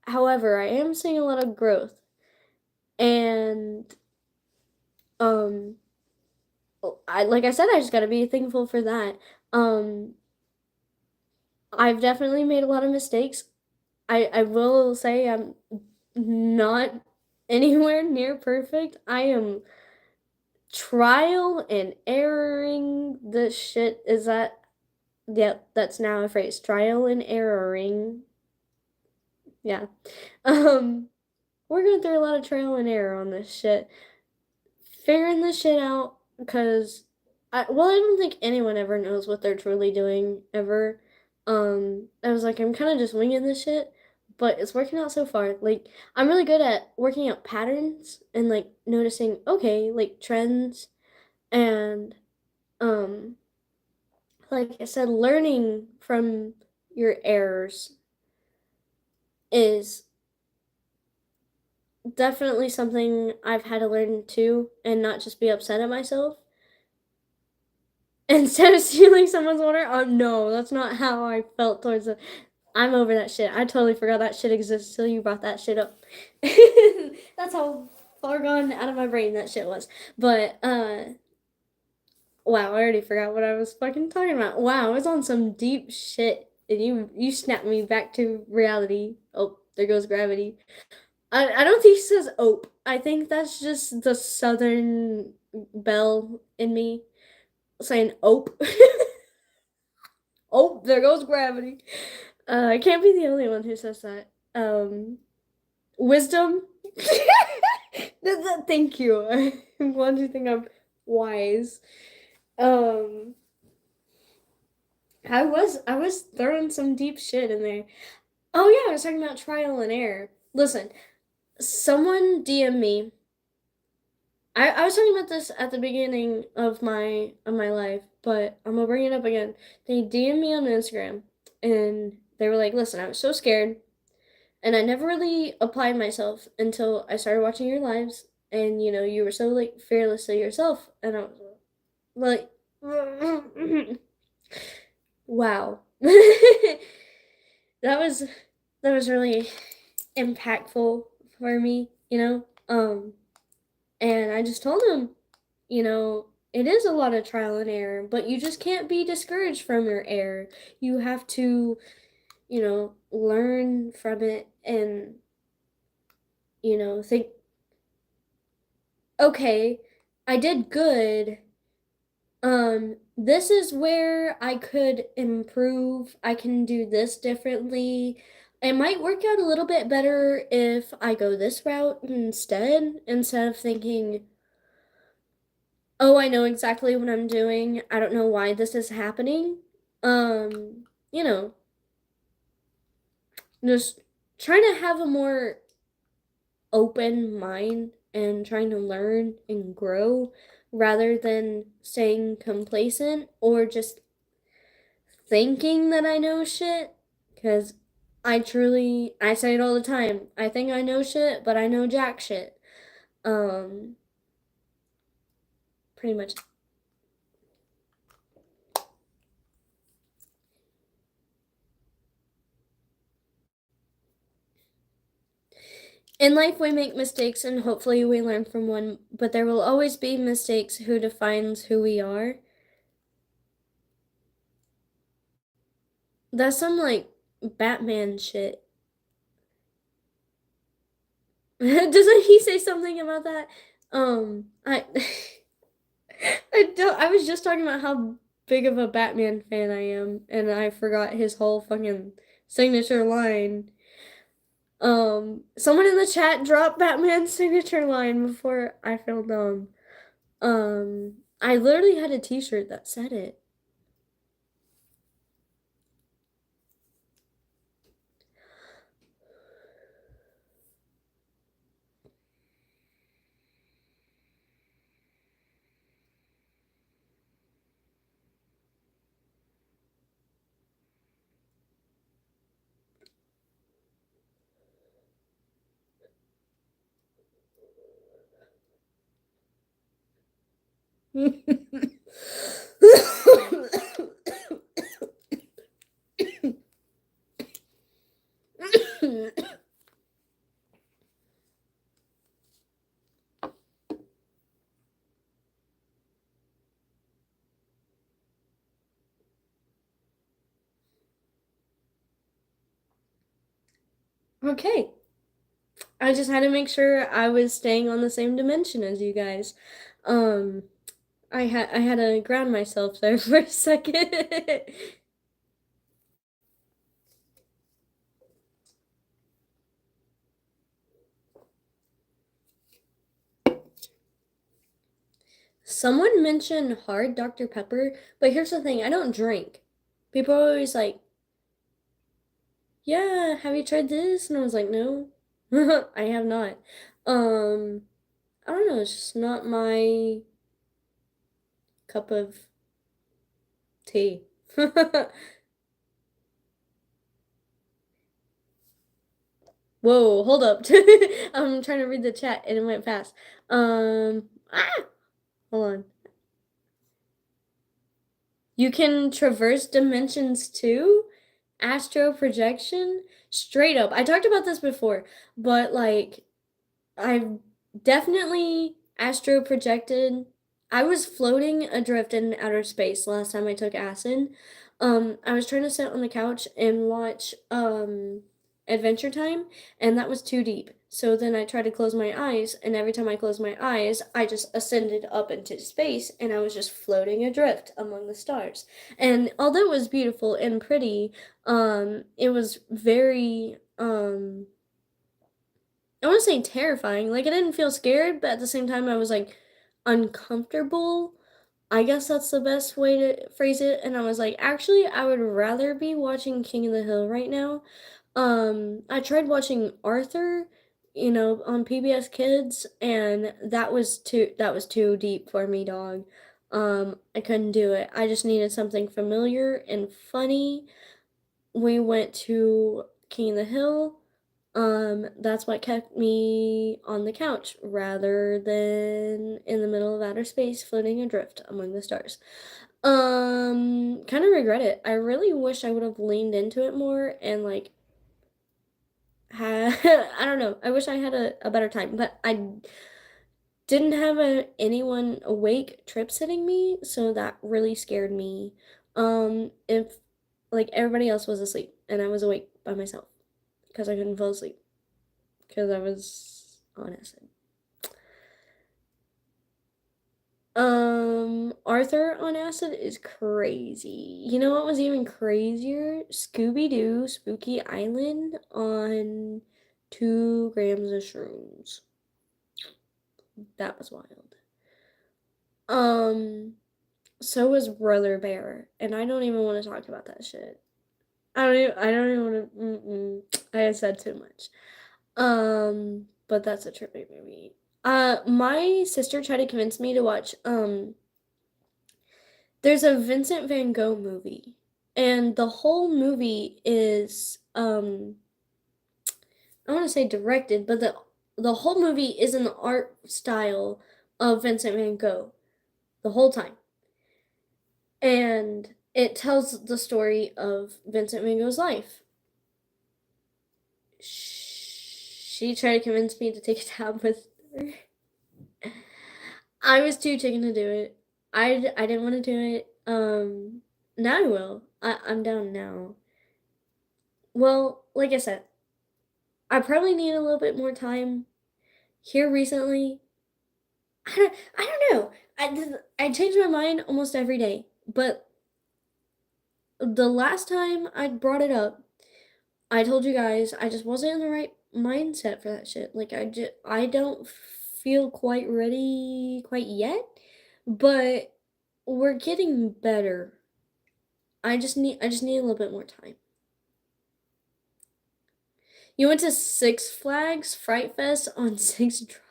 Speaker 1: However, I am seeing a lot of growth, and um, I like I said, I just gotta be thankful for that. Um, I've definitely made a lot of mistakes. I will say I'm not anywhere near perfect. I am trial and erroring the shit. Is that, yeah, that's now a phrase. Trial and erroring. Yeah. Um, we're going through a lot of trial and error on this shit. Figuring this shit out because I don't think anyone ever knows what they're truly doing ever. I was like, I'm kind of just winging this shit, but it's working out so far. Like, I'm really good at working out patterns and like noticing, okay, like trends and um like I said, learning from your errors is definitely something I've had to learn too, and not just be upset at myself. Instead of stealing someone's order, no, that's not how I felt towards it. I'm over that shit. I totally forgot that shit exists till you brought that shit up. That's how far gone out of my brain that shit was. But wow, I already forgot what I was fucking talking about. Wow, I was on some deep shit, and you snapped me back to reality. Oh, there goes gravity. I don't think he says "ope." I think that's just the Southern belle in me saying "ope." Oh, there goes gravity. I can't be the only one who says that. Wisdom. Thank you. I'm glad you think I'm wise. Um, I was throwing some deep shit in there. Oh yeah, I was talking about trial and error. Listen, someone DM me. I was talking about this at the beginning of my life, but I'm gonna bring it up again. They DM me on Instagram and they were like, "Listen, I was so scared, and I never really applied myself until I started watching your lives, and you were so like fearlessly yourself." And I was like, "Wow." That was that was really impactful for me, and I just told him, it is a lot of trial and error, but you just can't be discouraged from your error. You have to, learn from it and, think, okay, I did good. This is where I could improve. I can do this differently. It might work out a little bit better if I go this route instead of thinking, oh, I know exactly what I'm doing. I don't know why this is happening. You know, just trying to have a more open mind and trying to learn and grow rather than staying complacent or just thinking that I know shit. Because I say it all the time. I think I know shit, but I know jack shit. Um, Pretty much. In life, we make mistakes and hopefully we learn from one, but there will always be mistakes who defines who we are. That's some like Batman shit. Doesn't he say something about that? I I was just talking about how big of a Batman fan I am, and I forgot his whole fucking signature line. Someone in the chat dropped Batman's signature line before I fell dumb. I literally had a t-shirt that said it. Okay. I just had to make sure I was staying on the same dimension as you guys. Um, I had to ground myself there for a second. Someone mentioned hard Dr. Pepper, but here's the thing, I don't drink. People are always like, "Yeah, have you tried this?" And I was like, "No, I have not." Um, I don't know, it's just not my cup of tea. Whoa, hold up. I'm trying to read the chat and it went fast. Hold on. You can traverse dimensions too? Astro projection? Straight up. I talked about this before, but like I've definitely astro projected. I was floating adrift in outer space last time I took acid. I was trying to sit on the couch and watch Adventure Time, and that was too deep. So then I tried to close my eyes, and every time I closed my eyes, I just ascended up into space, and I was just floating adrift among the stars. And although it was beautiful and pretty, it was very I want to say terrifying. Like I didn't feel scared, but at the same time I was like uncomfortable. I guess that's the best way to phrase it. And I was like, actually, I would rather be watching King of the Hill right now. I tried watching Arthur, on PBS Kids, and that was too deep for me, dog. I couldn't do it. I just needed something familiar and funny. We went to King of the Hill. That's what kept me on the couch rather than in the middle of outer space floating adrift among the stars. Kind of regret it. I really wish I would have leaned into it more and like had I don't know. I wish I had a better time, but I didn't have anyone awake trip sitting me, so that really scared me. If like everybody else was asleep and I was awake by myself because I couldn't fall asleep because I was on acid. Arthur on acid is crazy. You know what was even crazier? Scooby-Doo Spooky Island on 2 grams of shrooms. That was wild. Um, so was Brother Bear, and I don't even want to talk about that shit. I don't even want to, I had said too much. But that's a trippy movie. My sister tried to convince me to watch, there's a Vincent Van Gogh movie, and the whole movie is, I want to say directed, but the whole movie is in the art style of Vincent Van Gogh the whole time. And it tells the story of Vincent Van Gogh's life. She tried to convince me to take a tab with her. I was too chicken to do it. I didn't want to do it. Now I will. I'm down now. Well, like I said, I probably need a little bit more time here recently. I don't know. I change my mind almost every day, but the last time I brought it up, I told you guys I just wasn't in the right mindset for that shit. Like I don't feel quite ready quite yet, but we're getting better. I just need a little bit more time. You went to Six Flags Fright Fest on 6 drops.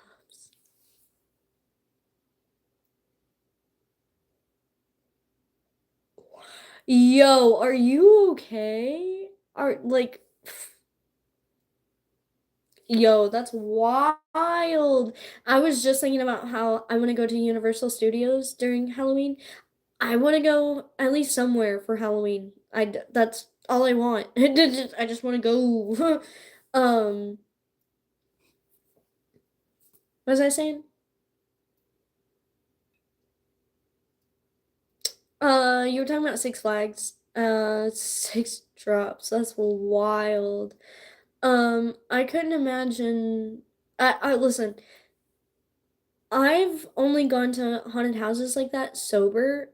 Speaker 1: Yo, are you okay? Are like Yo, that's wild. I was just thinking about how I want to go to Universal Studios during Halloween. I want to go at least somewhere for Halloween. That's all I want. I just want to go. um, what was I saying? You were talking about Six Flags. 6 drops. That's wild. I couldn't imagine. I listen. I've only gone to haunted houses like that sober.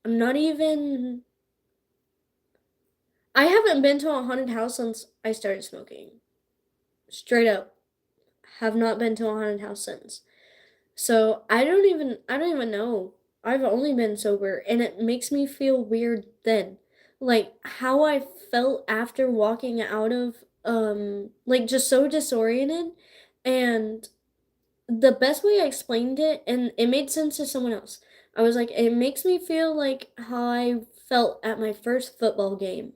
Speaker 1: I'm not even. I haven't been to a haunted house since I started smoking. Straight up, have not been to a haunted house since. So I don't even know. I've only been sober and it makes me feel weird then. Like how I felt after walking out of like just so disoriented, and the best way I explained it, and it made sense to someone else. I was like, it makes me feel like how I felt at my first football game.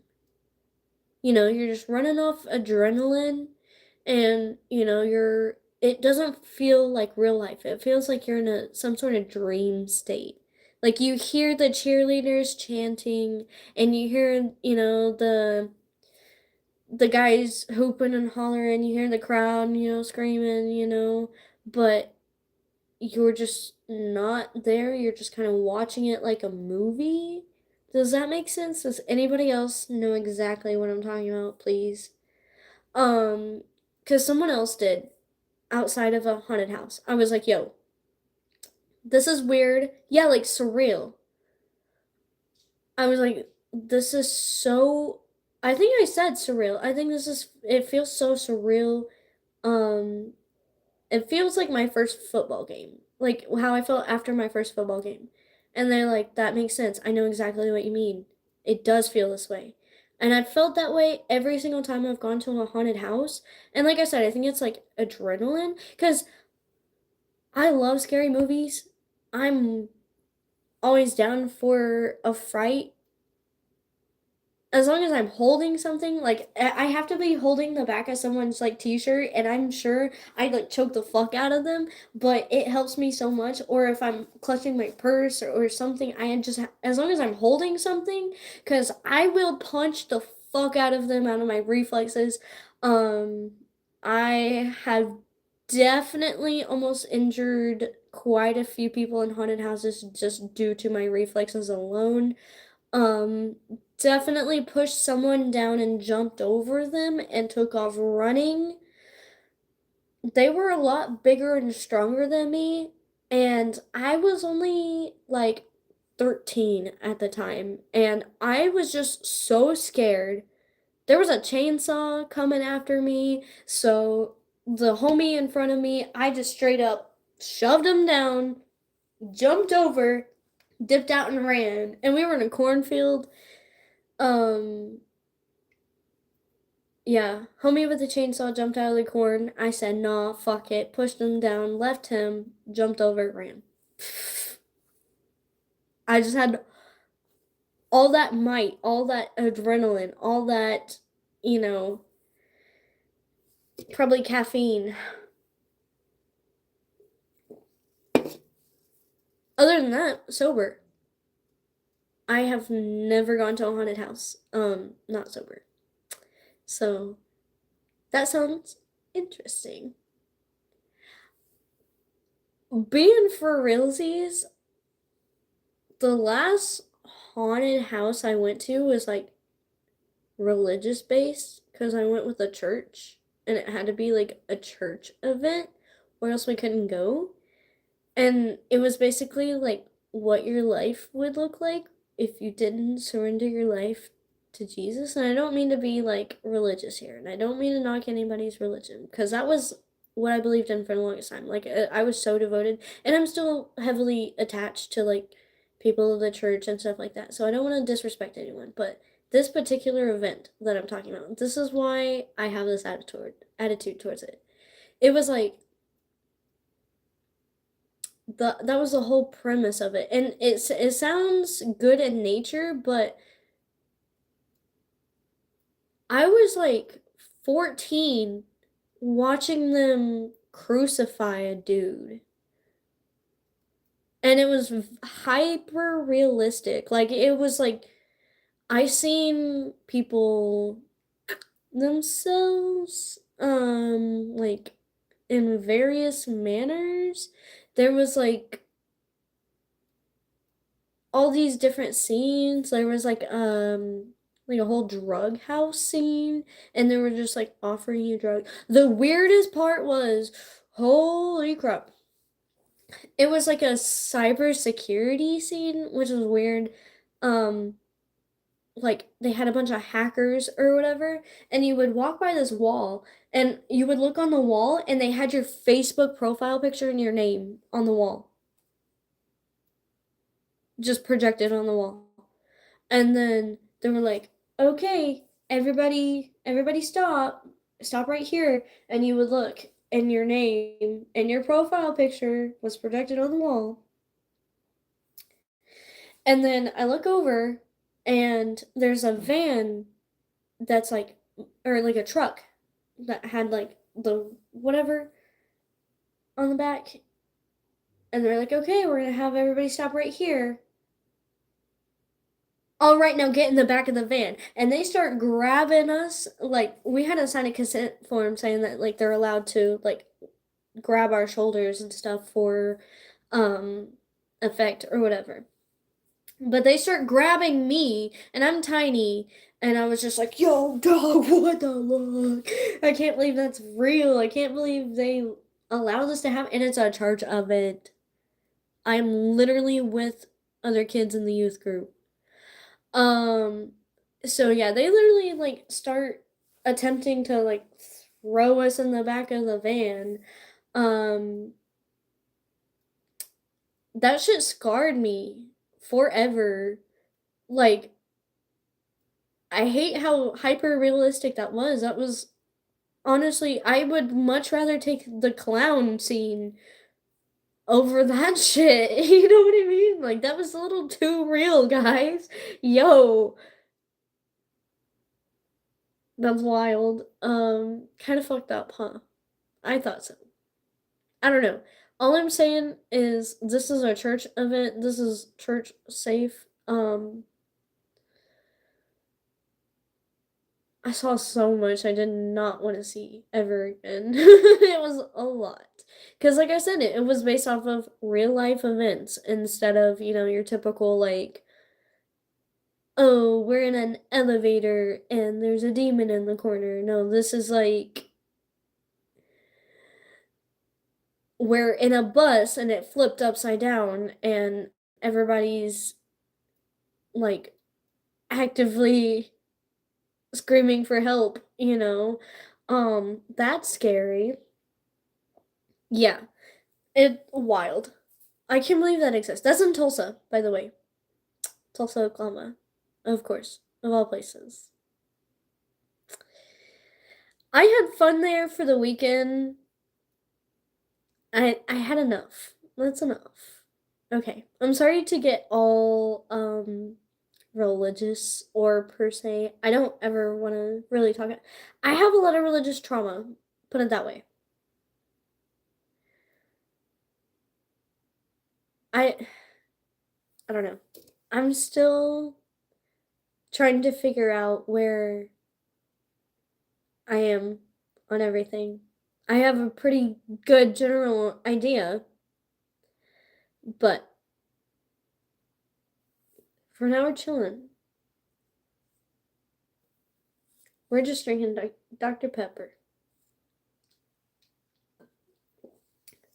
Speaker 1: You're just running off adrenaline, and it doesn't feel like real life. It feels like you're in some sort of dream state. Like you hear the cheerleaders chanting, and you hear, the guys hooping and hollering, you hear the crowd, screaming, but you're just not there. You're just kind of watching it like a movie. Does that make sense? Does anybody else know exactly what I'm talking about, please? Um, because someone else did outside of a haunted house. I was like, yo, this is weird. Yeah, like surreal. I was like, this is so. I think I said surreal. I think it feels so surreal. Um, it feels like my first football game. Like how I felt after my first football game. And they're like, that makes sense. I know exactly what you mean. It does feel this way. And I've felt that way every single time I've gone to a haunted house. And like I said, I think it's like adrenaline because I love scary movies. I'm always down for a fright as long as I'm holding something, like I have to be holding the back of someone's like t-shirt and I'm sure I'd like choke the fuck out of them, but it helps me so much. Or if I'm clutching my purse or something, as long as I'm holding something, because I will punch the fuck out of them out of my reflexes. Um, I have definitely almost injured quite a few people in haunted houses just due to my reflexes alone. Um, Definitely pushed someone down and jumped over them and took off running. They were a lot bigger and stronger than me, and I was only like 13 at the time, and I was just so scared. There was a chainsaw coming after me, so the homie in front of me, I just straight up shoved him down, jumped over, dipped out and ran, and we were in a cornfield. Um, Yeah, homie with the chainsaw jumped out of the corn. I said, nah, fuck it. Pushed him down, left him, jumped over, ran. I just had all that might, all that adrenaline, all that, you know, probably caffeine. Other than that, sober. I have never gone to a haunted house, not sober. So, that sounds interesting. Being for realsies, the last haunted house I went to was like religious based because I went with a church and it had to be like a church event or else we couldn't go. And it was basically like what your life would look like if you didn't surrender your life to Jesus. And I don't mean to be like religious here, and I don't mean to knock anybody's religion because that was what I believed in for the longest time. Like I was so devoted, and I'm still heavily attached to like people of the church and stuff like that. So I don't want to disrespect anyone, but this particular event that I'm talking about, this is why I have this attitude towards it. It was like that was the whole premise of it. And it sounds good in nature, but I was like 14 watching them crucify a dude. And it was hyper realistic. Like it was like I seen people themselves like in various manners. There was all these different scenes. There was like a whole drug house scene, and they were just like offering you drugs. The weirdest part was, holy crap. It was like a cybersecurity scene, which was weird. Um like they had a bunch of hackers or whatever, and you would walk by this wall and you would look on the wall and they had your Facebook profile picture and your name on the wall, just projected on the wall. And then they were like, "Okay, everybody stop right here." And you would look, and your name and your profile picture was projected on the wall. And then I look over, and there's a van that's like, or like a truck that had like the whatever on the back. And they're like, "Okay, we're gonna have everybody stop right here." All right, now get in the back of the van. And they start grabbing us. Like, we had to sign a consent form saying that, like, they're allowed to, like, grab our shoulders and stuff for, um, effect or whatever. But they start grabbing me, and I'm tiny, and I was just like, yo, dog, what the look? I can't believe that's real. I can't believe they allow this to happen, and it's a church event. I'm literally with other kids in the youth group. Um, so yeah, they literally like start attempting to like throw us in the back of the van. Um, that shit scarred me. forever. Like, I hate how hyper realistic that was. That was honestly, I would much rather take the clown scene over that shit. You know what I mean? Like, that was a little too real, guys. Yo, that's wild. Kind of fucked up, huh? I thought so. I don't know. All I'm saying is this is a church event. This is church safe. I saw so much I did not want to see ever again. It was a lot. Because, like I said, it was based off of real life events instead of, your typical, like, oh, we're in an elevator and there's a demon in the corner. No, this is like, we're in a bus and it flipped upside down and everybody's, like, actively screaming for help. That's scary. Yeah. It wild. I can't believe that exists. That's in Tulsa, by the way. Tulsa, Oklahoma. Of course. Of all places. I had fun there for the weekend. I had enough. That's enough. Okay. I'm sorry to get all religious or per se. I don't ever want to really talk. I have a lot of religious trauma, put it that way. I I don't know. I'm still trying to figure out where I am on everything. I have a pretty good general idea, but for now we're chilling. We're just drinking Dr. Pepper.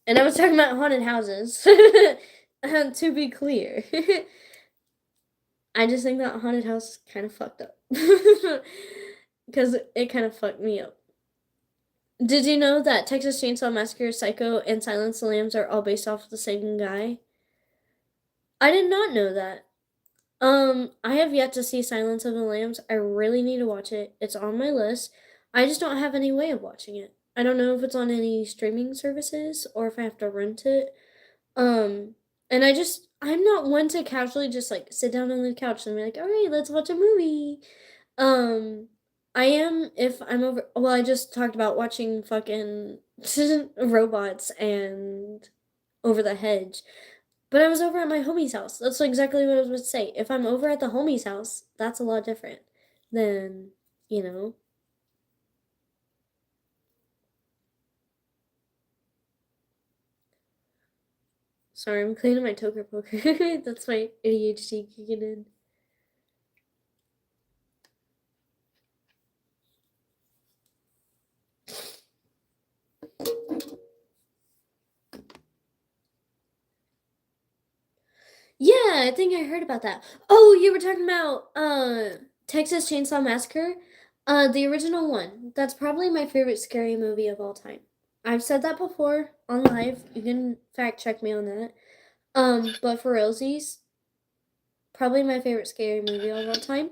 Speaker 1: And I was talking about haunted houses. To be clear. I just think that haunted house is kind of fucked up. Because it kind of fucked me up. Did you know that Texas Chainsaw Massacre, Psycho, and Silence of the Lambs are all based off the same guy? I did not know that. I have yet to see Silence of the Lambs. I really need to watch it. It's on my list. I just don't have any way of watching it. I don't know if it's on any streaming services or if I have to rent it. Um, and I'm not one to casually just like sit down on the couch and be like, all right, let's watch a movie. Um, I am if I'm over. Well, I just talked about watching fucking robots and Over the Hedge. But I was over at my homie's house. That's exactly what I was about to say. If I'm over at the homie's house, that's a lot different than, you know. Sorry, I'm cleaning my toker poker. That's my ADHD kicking in. Yeah, I think I heard about that. Oh, you were talking about Texas Chainsaw Massacre? The original one. That's probably my favorite scary movie of all time. I've said that before on live. You can fact check me on that. But for realsies, probably my favorite scary movie of all time.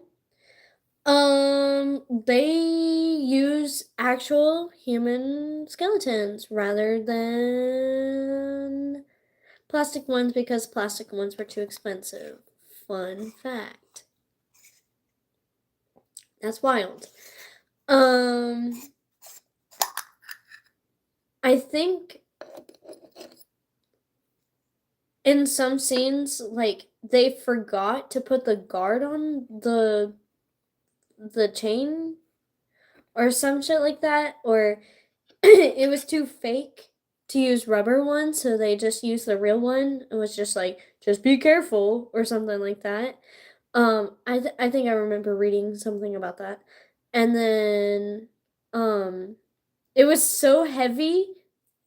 Speaker 1: They use actual human skeletons rather than plastic ones because plastic ones were too expensive. Fun fact. That's wild. I think in some scenes, like, they forgot to put the guard on the chain or some shit like that, or it was too fake to use rubber ones, so they just used the real one. It was just like, just be careful or something like that. I think I remember reading something about that. And then um it was so heavy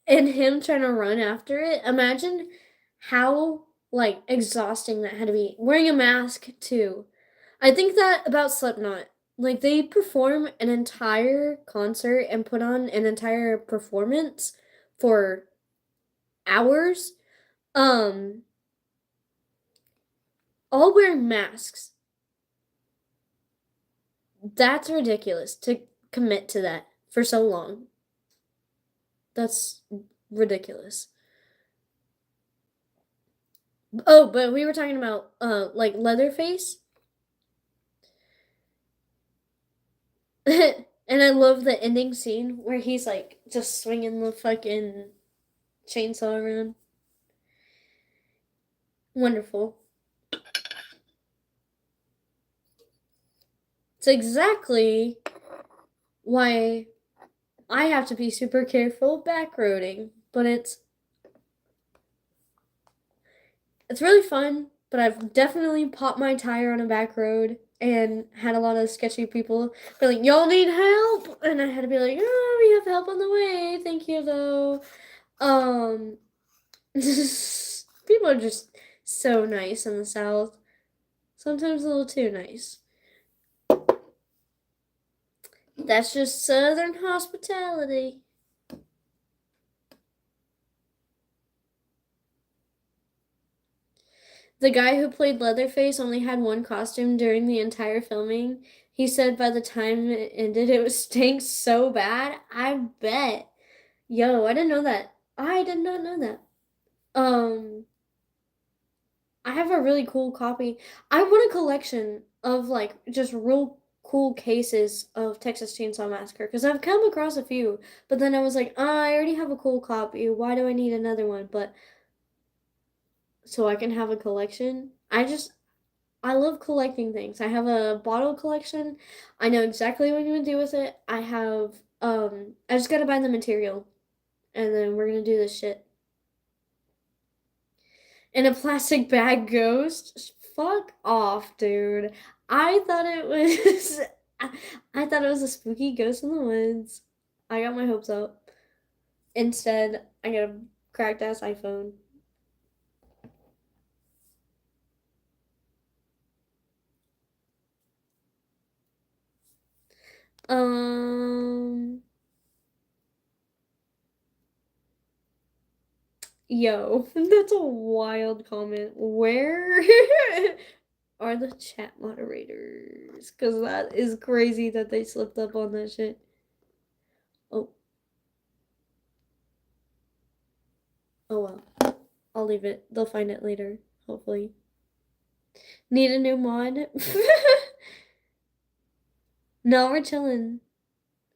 Speaker 1: and him trying to run after it. Imagine how like exhausting that had to be. Wearing a mask too. I think that about Slipknot. Like they perform an entire concert and put on an entire performance for hours. Um all wearing masks. That's ridiculous to commit to that for so long. That's ridiculous. Oh, but we were talking about like Leatherface. And I love the ending scene where he's like just swinging the fucking chainsaw around. Wonderful. It's exactly why I have to be super careful backroading, but it's really fun, but I've definitely popped my tire on a back road and had a lot of sketchy people be like, y'all need help? And I had to be like, oh, we have help on the way. Thank you, though. People are just so nice in the South. Sometimes a little too nice. That's just Southern hospitality. The guy who played Leatherface only had one costume during the entire filming. He said by the time it ended, it was stank so bad. I bet. Yo, I didn't know that. I did not know that. Um, I have a really cool copy. I want a collection of like just real cool cases of Texas Chainsaw Massacre because I've come across a few, but then I was like, I already have a cool copy. Why do I need another one? But so I can have a collection. I love collecting things. I have a bottle collection. I know exactly what I'm gonna do with it. I just gotta buy the material and then we're gonna do this shit. In a plastic bag ghost? Fuck off, dude. I thought it was I thought it was a spooky ghost in the woods. I got my hopes up. Instead, I got a cracked ass iPhone. Um Yo, that's a wild comment. Where are the chat moderators? Because that is crazy that they slipped up on that shit. Oh. Oh well. I'll leave it. They'll find it later, hopefully. Need a new mod? No, we're chilling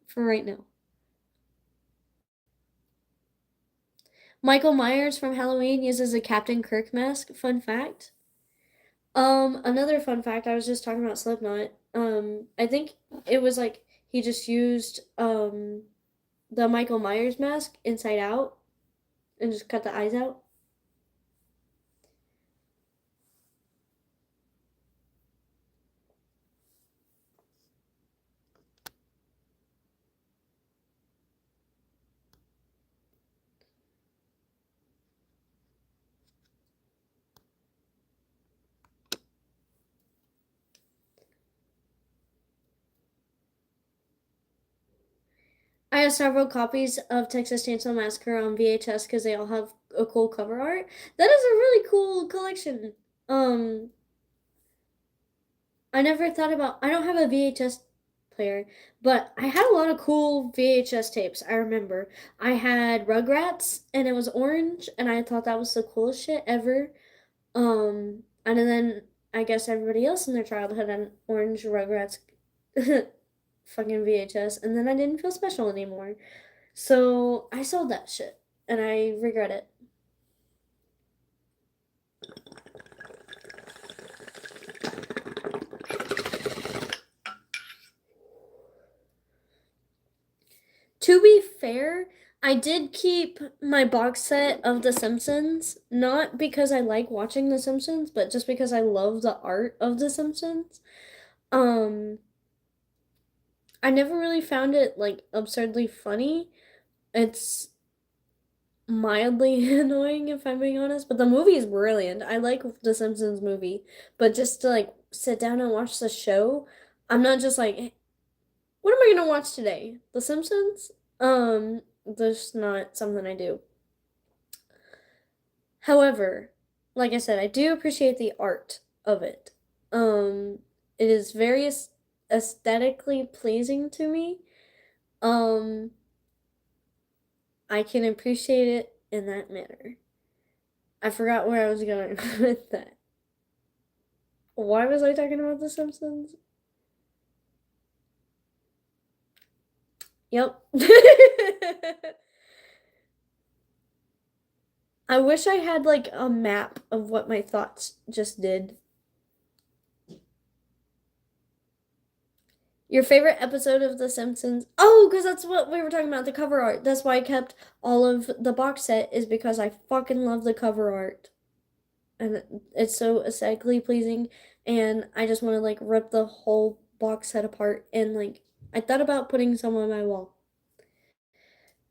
Speaker 1: for right now. Michael Myers from Halloween uses a Captain Kirk mask. Fun fact. Another fun fact, I was just talking about Slipknot. I think it was like he just used the Michael Myers mask inside out and just cut the eyes out. I have several copies of Texas Chainsaw Massacre on VHS because they all have a cool cover art. That is a really cool collection. I never thought about. I don't have a VHS player, but I had a lot of cool VHS tapes. I remember I had Rugrats, and it was orange, and I thought that was the coolest shit ever. And then I guess everybody else in their childhood had an orange Rugrats fucking VHS, and then I didn't feel special anymore. So I sold that shit, and I regret it. To be fair, I did keep my box set of The Simpsons, not because I like watching The Simpsons, but just because I love the art of The Simpsons. Um, I never really found it like absurdly funny. It's mildly annoying if I'm being honest, but the movie is brilliant. I like The Simpsons movie, but just to like sit down and watch the show, I'm not just like, what am I gonna watch today? The Simpsons? That's not something I do. However, like I said, I do appreciate the art of it. It is very aesthetically pleasing to me. Um, I can appreciate it in that manner. I forgot where I was going with that. Why was I talking about The Simpsons? Yep. I wish I had like a map of what my thoughts just did. Your favorite episode of The Simpsons? Oh, because that's what we were talking about, the cover art. That's why I kept all of the box set, is because I fucking love the cover art. And it's so aesthetically pleasing, and I just want to like rip the whole box set apart, and like I thought about putting some on my wall.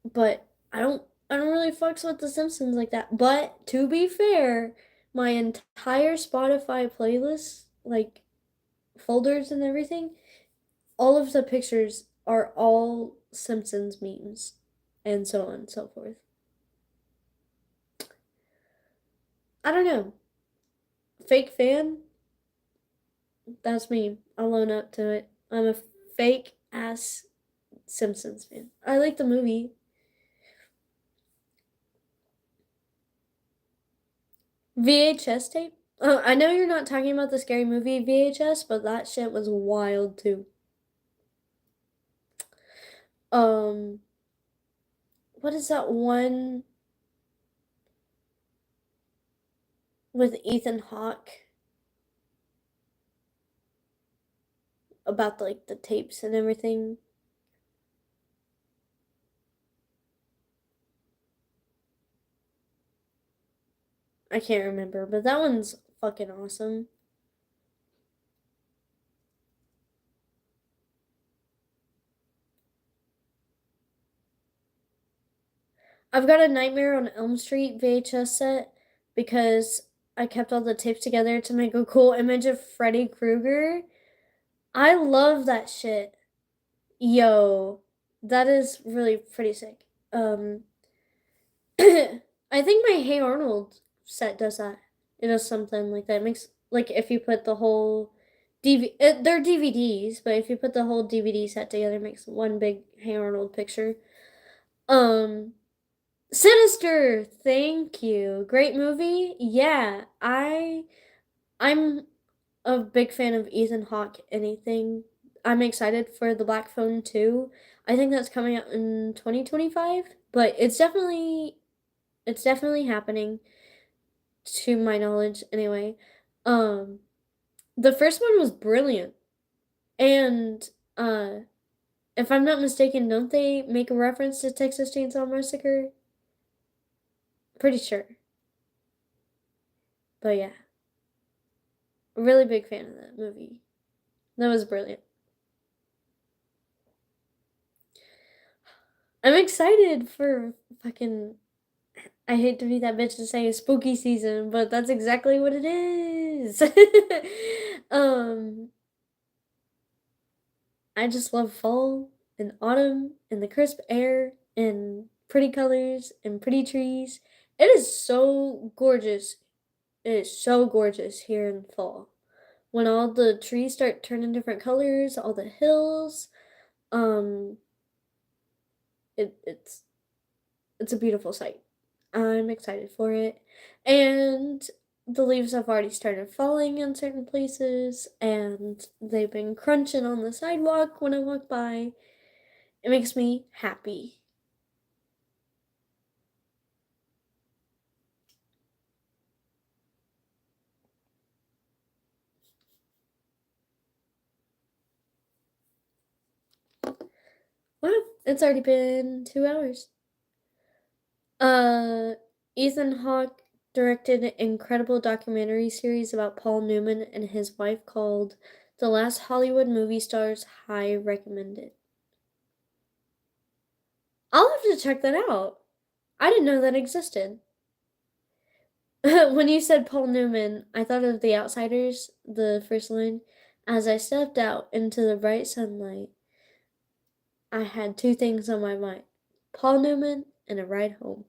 Speaker 1: But I don't really fucks with The Simpsons like that. But to be fair, my entire Spotify playlist, like folders and everything, all of the pictures are all Simpsons memes and so on and so forth. I don't know. Fake fan? That's me. I'll own up to it. I'm a fake ass Simpsons fan. I like the movie. VHS tape? Oh, I know you're not talking about the Scary Movie VHS, but that shit was wild too. Um, what is that one with Ethan Hawke about like the tapes and everything? I can't remember, but that one's fucking awesome. I've got a Nightmare on Elm Street VHS set because I kept all the tapes together to make a cool image of Freddy Krueger. I love that shit. Yo, that is really pretty sick. I think my Hey Arnold set does that. It does something like that. It makes like if you put the whole they're DVDs, but if you put the whole DVD set together, it makes one big Hey Arnold picture. Um, Sinister, thank you. Great movie. Yeah, I'm a big fan of Ethan Hawke. Anything. I'm excited for The Black Phone too. I think that's coming out in 2025, but it's definitely happening to my knowledge anyway. Um the first one was brilliant. And uh if I'm not mistaken, don't they make a reference to Texas Chainsaw Massacre? Pretty sure. But yeah, really big fan of that movie. That was brilliant. I'm excited for fucking, I hate to be that bitch to say spooky season, but that's exactly what it is. um I just love fall and autumn and the crisp air and pretty colors and pretty trees. It is so gorgeous. It is so gorgeous here in fall. When all the trees start turning different colors, all the hills, um, it's a beautiful sight. I'm excited for it. And the leaves have already started falling in certain places, and they've been crunching on the sidewalk when I walk by. It makes me happy. Wow, it's already been 2 hours. Uh, Ethan Hawke directed an incredible documentary series about Paul Newman and his wife called The Last Hollywood Movie Stars. High recommended. I'll have to check that out. I didn't know that existed. When you said Paul Newman, I thought of The Outsiders, the first line. As I stepped out into the bright sunlight, I had two things on my mind: Paul Newman and a ride home.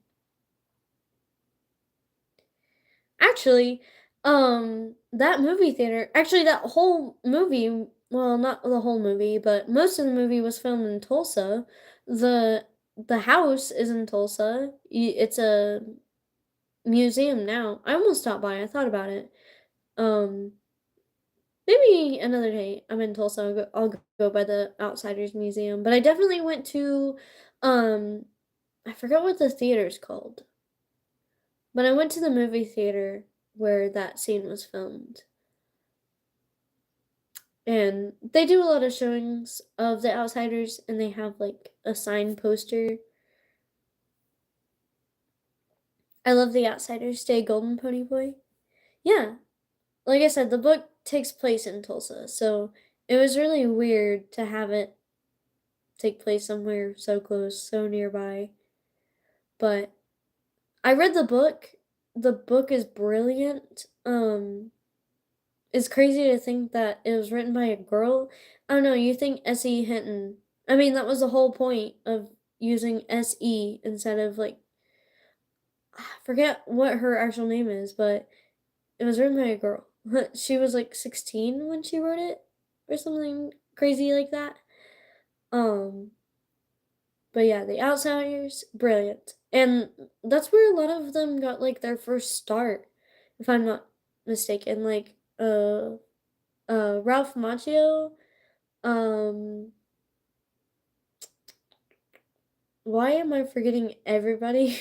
Speaker 1: Actually, That movie theater, actually, that whole movie, well, not the whole movie, but most of the movie was filmed in Tulsa. The the house is in Tulsa. It's a museum now. I almost stopped by. I thought about it. Um, Maybe another day I'm in Tulsa. I'll go by the Outsiders Museum. But I definitely went to, um, I forgot what the theater's called, but I went to the movie theater where that scene was filmed. And they do a lot of showings of The Outsiders, and they have like a signed poster. I love The Outsiders. Stay Golden Pony Boy. Yeah, like I said, the book takes place in Tulsa, so it was really weird to have it take place somewhere so close, so nearby. But I read the book. The book is brilliant. It's crazy to think that it was written by a girl. I don't know, you think S.E. Hinton. I mean, that was the whole point of using S.E. instead of like, I forget what her actual name is, but it was written by a girl. She was like 16 when she wrote it or something crazy like that. Um, but yeah, The Outsiders, brilliant. And that's where a lot of them got like their first start, if I'm not mistaken. Like Ralph Macchio, um why am I forgetting everybody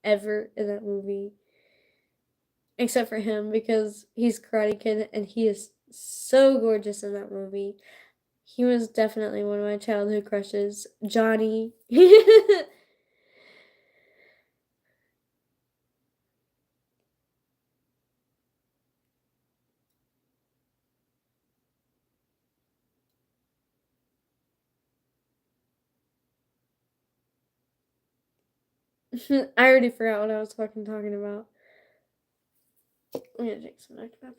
Speaker 1: ever in that movie? Except for him because he's Karate Kid and he is so gorgeous in that movie. He was definitely one of my childhood crushes. Johnny. I already forgot what I was fucking talking about. I'm gonna take some Dr. Pepper.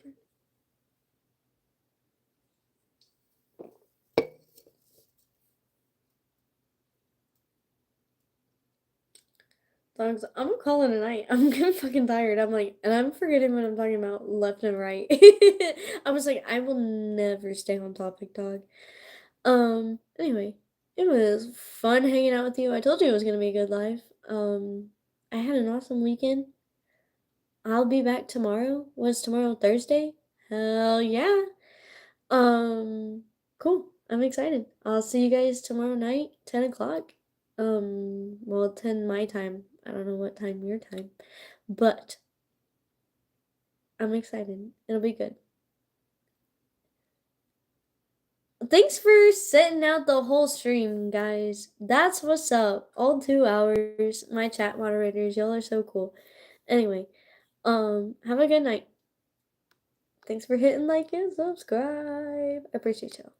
Speaker 1: Dogs, I'm gonna call it a night. I'm getting fucking tired. I'm like, and I'm forgetting what I'm talking about left and right. I was like, I will never stay on topic, dog. Anyway, it was fun hanging out with you. I told you it was gonna be a good life. I had an awesome weekend. I'll be back tomorrow. Was tomorrow Thursday? Hell yeah. Um, cool. I'm excited. I'll see you guys tomorrow night, 10 o'clock. Well, 10 my time. I don't know what time your time, but I'm excited. It'll be good. Thanks for sitting out the whole stream, guys. That's what's up. All 2 hours. My chat moderators, y'all are so cool. Anyway, have a good night. Thanks for hitting like and subscribe. I appreciate y'all.